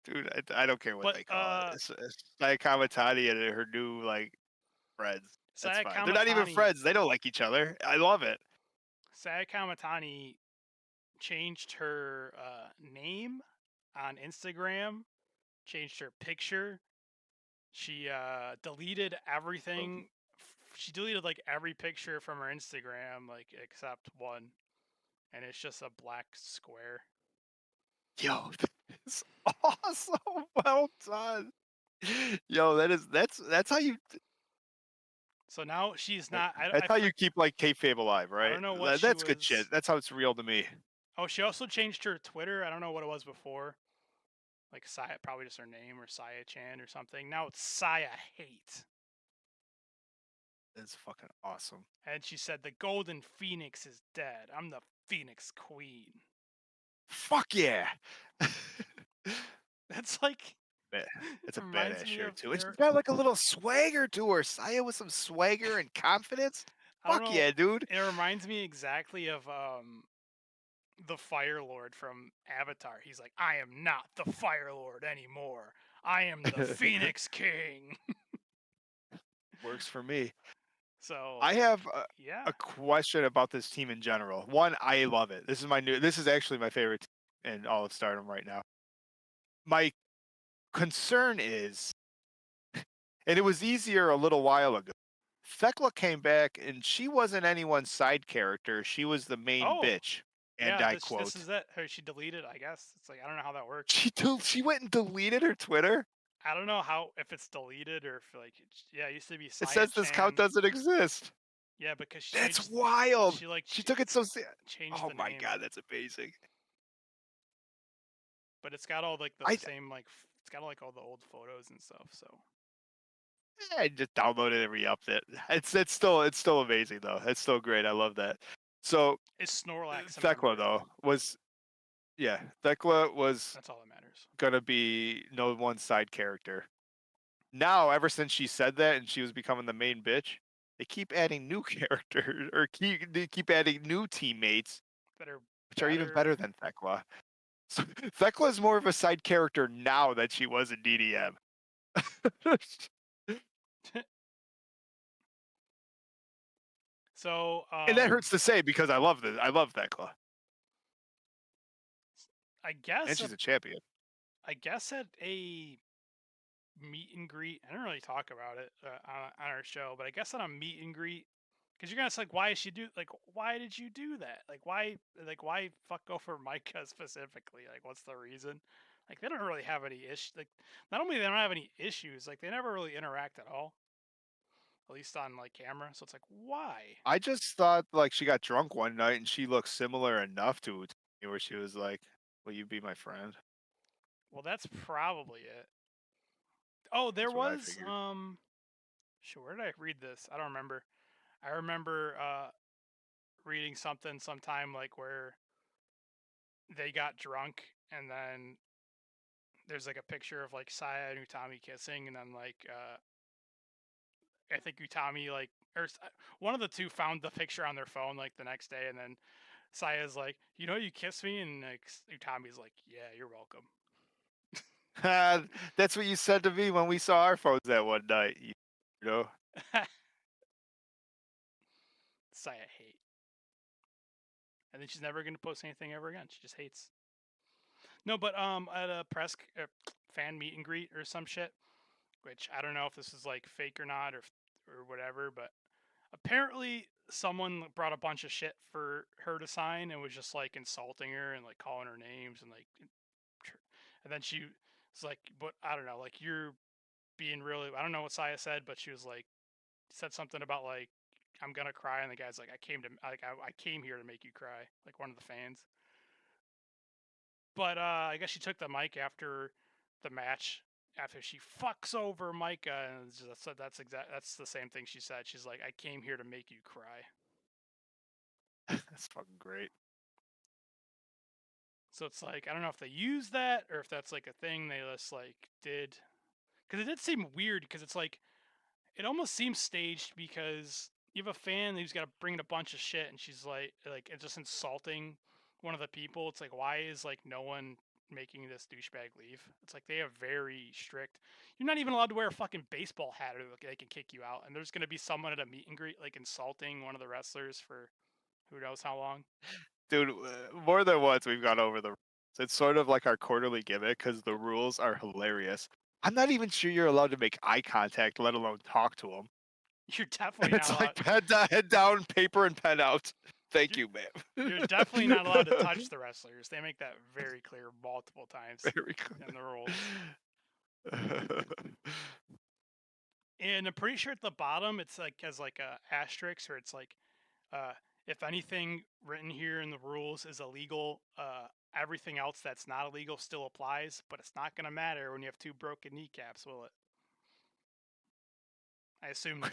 Dude, I don't care what they call it. Saya Kamatani and her new like friends. That's fine. They're not even friends. They don't like each other. I love it. Saya Kamatani changed her name on Instagram, changed her picture. She deleted everything. She deleted like every picture from her Instagram, like except one, and it's just a black square. Yo, that's awesome. Well done. Yo, that's how you. So now she's not. That's how you keep like kayfabe alive, right? don't know what That's she good shit. was- That's how it's real to me. Oh, she also changed her Twitter. I don't know what it was before. Like Saia, probably just her name or Saia Chan or something. Now it's Saia Hate. It's fucking awesome. And she said the Golden Phoenix is dead. I'm the Phoenix Queen. Fuck yeah. That's like It's a reminds badass me shirt of too. And she's their- got like a little swagger to her. Saya with some swagger and confidence. I don't Fuck know, yeah, dude. It reminds me exactly of the Fire Lord from Avatar. He's like, I am not the Fire Lord anymore. I am the Phoenix King. Works for me. So I have yeah. a question about this team in general. One, I love it. This is actually my favorite team in all of Stardom right now. My concern is, and it was easier a little while ago. Thekla came back and she wasn't anyone's side character. She was the main Oh, bitch. And yeah, I this quote, is it. She deleted, I guess. It's like I don't know how that works. she went and deleted her Twitter. I don't know how if it's deleted or if like it used to be Saia It says this count Chan. doesn't exist. Yeah, because she That's changed, wild. she like She took it so changed Oh the my name. god, that's amazing. But it's got all like the same like it's got like all the old photos and stuff. So I just downloaded and re-upped it. It's still amazing though. It's still great. I love that. So is Snorlax a Thekla member? though Thekla was That's all that matters. gonna be no one side character. Now, ever since she said that and she was becoming the main bitch, they keep adding new characters or they keep adding new teammates, which are even better than Thekla. So, Thekla is more of a side character now than she was in DDM. So and that hurts to say because I love Thekla. I guess And she's a champion. I guess at a meet and greet, I don't really talk about it on our show, but I guess at a meet and greet, because you're gonna say like, why did you do that? Why fuck over Micah specifically? Like, what's the reason? Like, they don't really have any issues. Like, not only they don't have any issues, like they never really interact at all, at least on like camera. So it's like, why? I just thought like she got drunk one night and she looked similar enough to me where she was like, "Will you be my friend?" Well, that's probably it. Oh, there That's what I was figured. Sure, where did I read this? I don't remember. I remember reading something sometime like where they got drunk and then there's like a picture of like Saya and Utami kissing and then like I think Utami like or one of the two found the picture on their phone like the next day and then Saya's like, you know, you kissed me, and like Utami's like, yeah, you're welcome. That's what you said to me when we saw our phones that one night. You know. Saya hate. And then she's never gonna post anything ever again. She just hates. No, but at a press fan meet and greet or some shit, which I don't know if this is like fake or not or whatever, but apparently someone brought a bunch of shit for her to sign and was just like insulting her and like calling her names and like, and then she was like, but I don't know, like you're being really, I don't know what Saya said, but she was like, said something about like, I'm gonna cry, and the guy's like, I came here to make you cry, like one of the fans. But I guess she took the mic after the match after she fucks over Micah, and that's the same thing she said. She's like, I came here to make you cry. That's fucking great. So it's like I don't know if they use that or if that's like a thing they just like did, because it did seem weird. Because it's like it almost seems staged because you have a fan who's got to bring in a bunch of shit, and she's like it's just insulting one of the people. It's like, why is like no one making this douchebag leave? It's like they have very strict. You're not even allowed to wear a fucking baseball hat, or they can kick you out. And there's gonna be someone at a meet and greet like insulting one of the wrestlers for who knows how long. Dude, more than once we've gone over the rules. It's sort of like our quarterly gimmick because the rules are hilarious. I'm not even sure you're allowed to make eye contact, let alone talk to them. You're definitely It's not like allowed. head down, paper and pen out. Thank you, ma'am. You're definitely not allowed to touch the wrestlers. They make that very clear multiple times Very clear. in the rules. And I'm pretty sure at the bottom it's like has like a asterisk, or it's like, if anything written here in the rules is illegal, everything else that's not illegal still applies. But it's not gonna matter when you have 2 broken kneecaps, will it? I assume that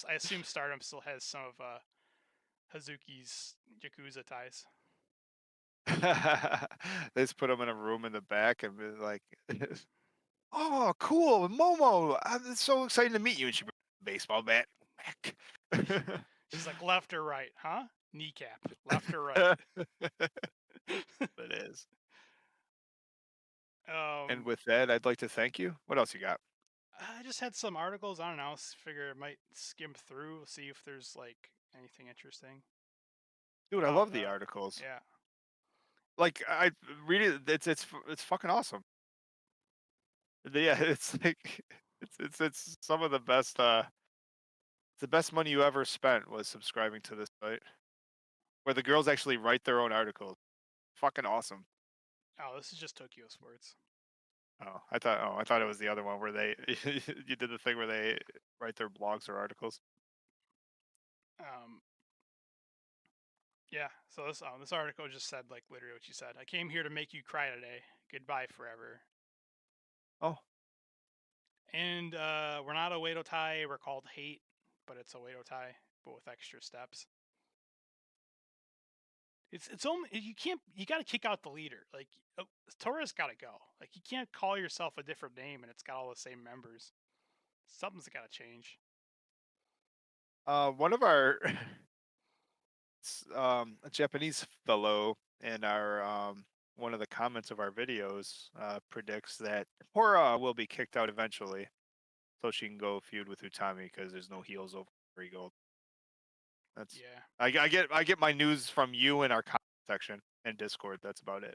I assume Stardom still has some of Hazuki's Yakuza ties. They just put him in a room in the back and be like, "Oh, cool, Momo! I'm so excited to meet you." And she brings a baseball bat back. She's like, left or right, huh? Kneecap, left or right. It is. And Um, with that, I'd like to thank you. What else you got? I just had some articles. I don't know. Figure I might skim through, see if there's like anything interesting Dude, I about love the articles. yeah. Like I read it. It's fucking awesome. Yeah, it's like it's some of the best. The best money you ever spent was subscribing to this site, where the girls actually write their own articles. Fucking awesome. Oh, this is just Tokyo Sports. I thought it was the other one where they you did the thing where they write their blogs or articles. Um, yeah. So this article just said like literally what you said. I came here to make you cry today. Goodbye forever. Oh, And we're not a Wado tie. We're called Hate, but it's a Wado tie, but with extra steps. It's only you got to kick out the leader. Like Torres got to go. Like you can't call yourself a different name and it's got all the same members. Something's got to change. one of our a Japanese fellow in our one of the comments of our videos predicts that Hora will be kicked out eventually, so she can go feud with Utami because there's no heels over Free Gold. That's Yeah. I get my news from you in our comment section and Discord. That's about it.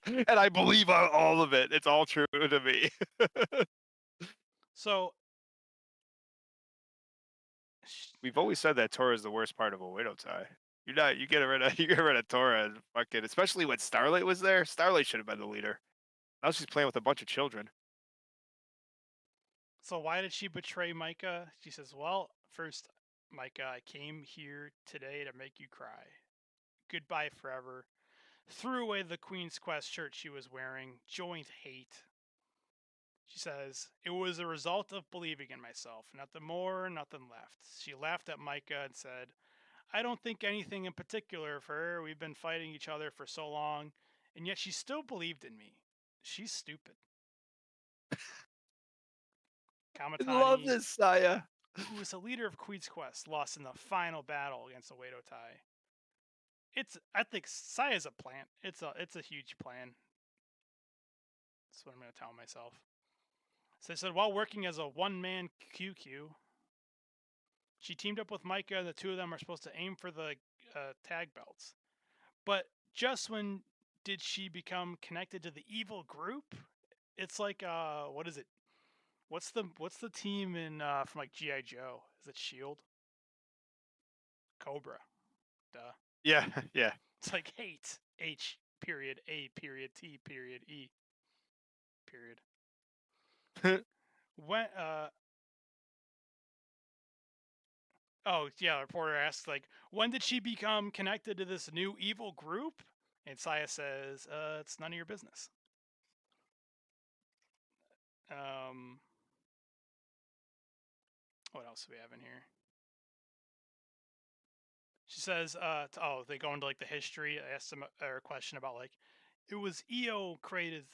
And I believe all of it. It's all true to me. So We've always said that Tora is the worst part of a widow tie. You get rid of you get rid of Tora and fucking, especially when Starlight was there. Starlight should have been the leader. Now she's playing with a bunch of children. So why did she betray Micah? She says, "Well, first, Micah, I came here today to make you cry. Goodbye forever." Threw away the Queen's Quest shirt she was wearing. Joined Hate. She says, "It was a result of believing in myself. Nothing more, nothing left." She laughed at Micah and said, "I don't think anything in particular of her. We've been fighting each other for so long, and yet she still believed in me. She's stupid." I love Kamatani, this, Saya. who was the leader of Queen's Quest, lost in the final battle against the Wado Tai. I think Saiya's a plant. It's a huge plan. That's what I'm gonna tell myself. So they said while working as a one-man QQ, she teamed up with Micah, and the two of them are supposed to aim for the tag belts. But just when did she become connected to the evil group? It's like what is it? What's the team in from like GI Joe? Is it Shield? Cobra. Duh. Yeah, yeah. It's like hate. H period A period T period E period. When oh yeah, the reporter asks like, when did she become connected to this new evil group? And Saya says, it's none of your business. What else do we have in here? She says, they go into like the history. I asked them a question about like, it was EO created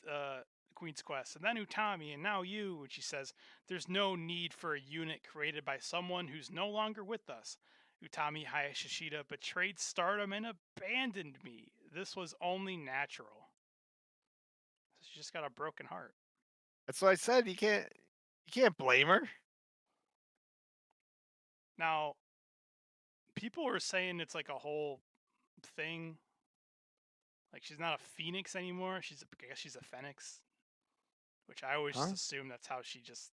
Queen's Quest, and then Utami, and now you. And she says, there's no need for a unit created by someone who's no longer with us. Utami Hayashishita betrayed Stardom and abandoned me. This was only natural. So she just got a broken heart. That's what I said. You can't blame her. Now, people were saying it's like a whole thing. Like she's not a phoenix anymore. I guess she's a phoenix, which I always just assume that's how she just.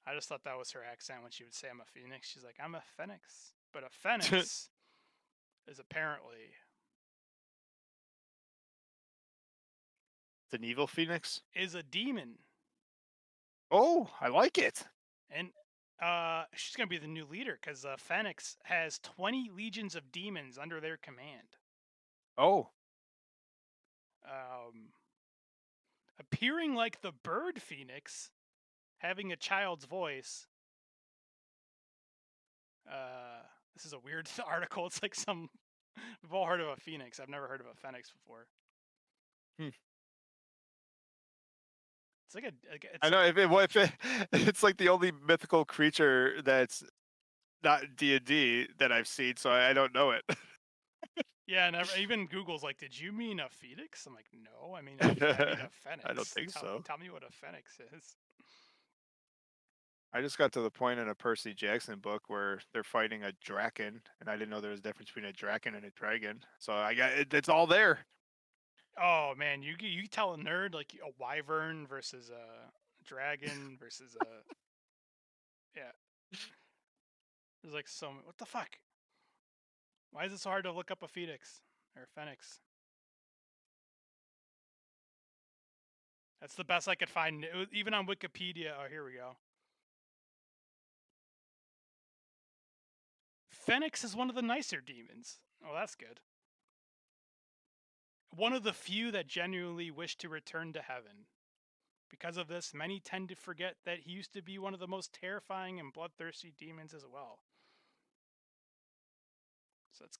I just thought that was her accent when she would say I'm a phoenix. She's like, I'm a phoenix, but a phoenix is apparently It's an evil phoenix. is a demon. Oh, I like it. And she's gonna be the new leader because Phoenix has 20 legions of demons under their command. Oh, Appearing like the bird Phoenix, having a child's voice. This is a weird article. It's like we've all heard of a phoenix. I've never heard of a phoenix before. Hmm. It's like I know if it's like the only mythical creature that's not D&D that I've seen, so I don't know it. Yeah, and even Google's like, did you mean a phoenix? I'm like, no, I mean a phoenix. I don't think so. Tell me what a phoenix is. I just got to the point in a Percy Jackson book where they're fighting a draken, and I didn't know there was a difference between a draken and a dragon. So I got it's all there. Oh man, you tell a nerd like a wyvern versus a dragon versus a yeah. There's like what the fuck? Why is it so hard to look up a phoenix or a phoenix? That's the best I could find. Even on Wikipedia. Oh, here we go. Phoenix is one of the nicer demons. Oh, that's good. One of the few that genuinely wish to return to heaven. Because of this, many tend to forget that he used to be one of the most terrifying and bloodthirsty demons as well. So it's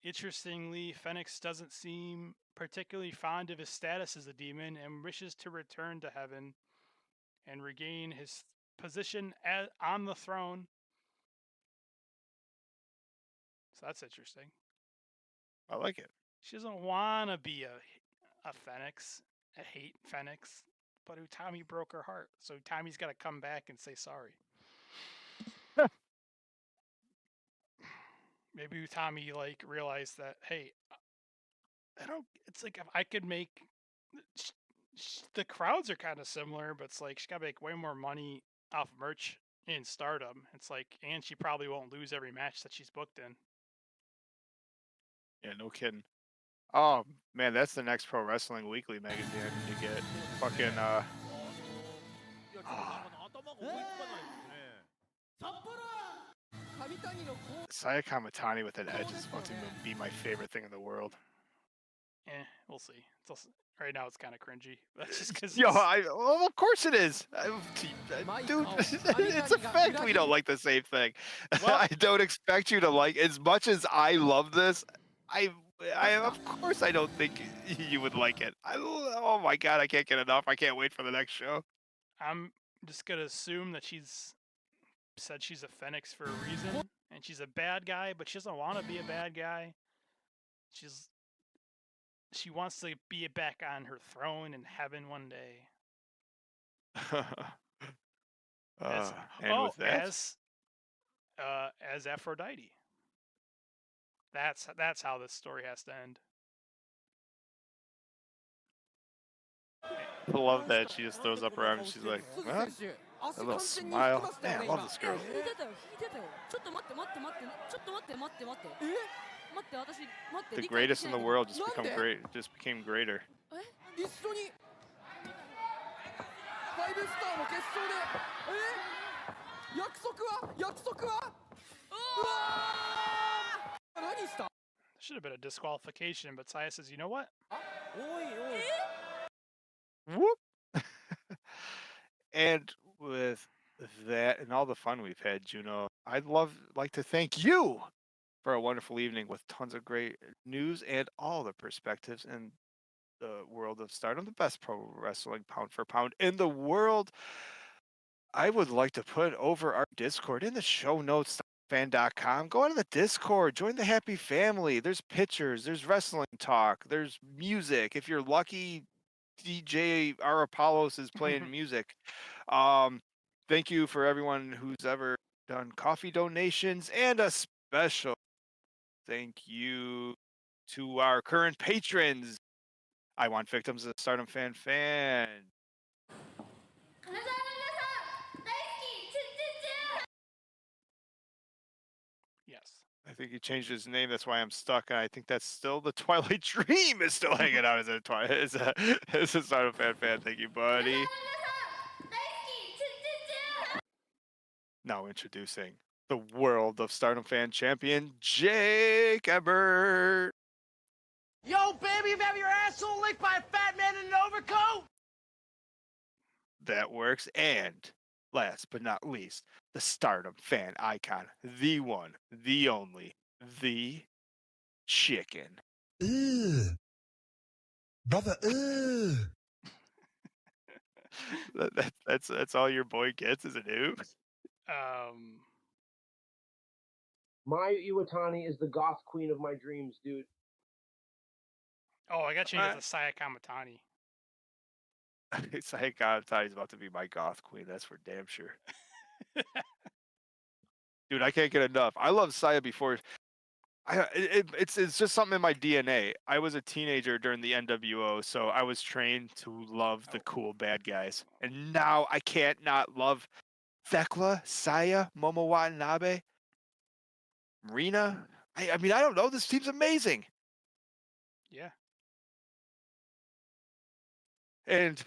interestingly, Phoenix doesn't seem particularly fond of his status as a demon and wishes to return to heaven and regain his position on the throne. So that's interesting. I like it. She doesn't want to be a Phoenix, a hate Phoenix, but Utami broke her heart. So Utami's got to come back and say sorry. Maybe Utami like realized that, hey, it's like if I could make the crowds are kind of similar, but it's like she got to make way more money off merch in Stardom. It's like, and she probably won't lose every match that she's booked in. Yeah, no kidding. Oh man, that's the next Pro Wrestling Weekly magazine I need to get. Fucking Saya Kamatani with an edge is going to be my favorite thing in the world. We'll see. Right now it's kind of cringy. That's just because. Well, of course it is, dude. It's a fact we don't like the same thing. Well, I don't expect you to like as much as I love this. I of course I don't think you would like it. Oh my god, I can't get enough. I can't wait for the next show. I'm just gonna assume that she's said she's a Phoenix for a reason, and she's a bad guy, but she doesn't want to be a bad guy. She wants to be back on her throne in heaven one day. With that, as Aphrodite. That's how this story has to end. I love that she just throws up her arms and she's like, well, a little smile. Man, I love this girl. The greatest in the world just became greater. Should have been a disqualification, but Saia says, you know what? Whoop. And with that and all the fun we've had, Juno, I'd like to thank you for a wonderful evening with tons of great news and all the perspectives in the world of Stardom, the best pro wrestling pound for pound in the world. I would like to put over our Discord in the show notes, fan.com. Go on to the Discord, join the happy family. There's pictures, there's wrestling talk, there's music. If you're lucky, DJ R. Apollos is playing music. Thank you for everyone who's ever done coffee donations, and a special thank you to our current patrons. I want victims of Stardom Fan. Yes. I think he changed his name. That's why I'm stuck. And I think that's still the Twilight Dream is still hanging out as a Stardom fan. Thank you, buddy. Now introducing the World of Stardom Fan champion, Jake Ebert. Yo, baby, you have your asshole licked by a fat man in an overcoat? That works. And last but not least, the Stardom Fan icon, the one, the only, the Chicken. Ugh. Brother, ugh. That's all your boy gets is a noob. Mayu Iwatani is the goth queen of my dreams, dude. Oh, I got you as a Saya Kamatani. It's like God, he's about to be my goth queen. That's for damn sure. Dude, I can't get enough. I love Saia before. It's just something in my DNA. I was a teenager during the NWO, so I was trained to love the cool bad guys. And now I can't not love Thekla, Saya, Momo Watanabe, Rina. I mean, I don't know. This team's amazing. Yeah. And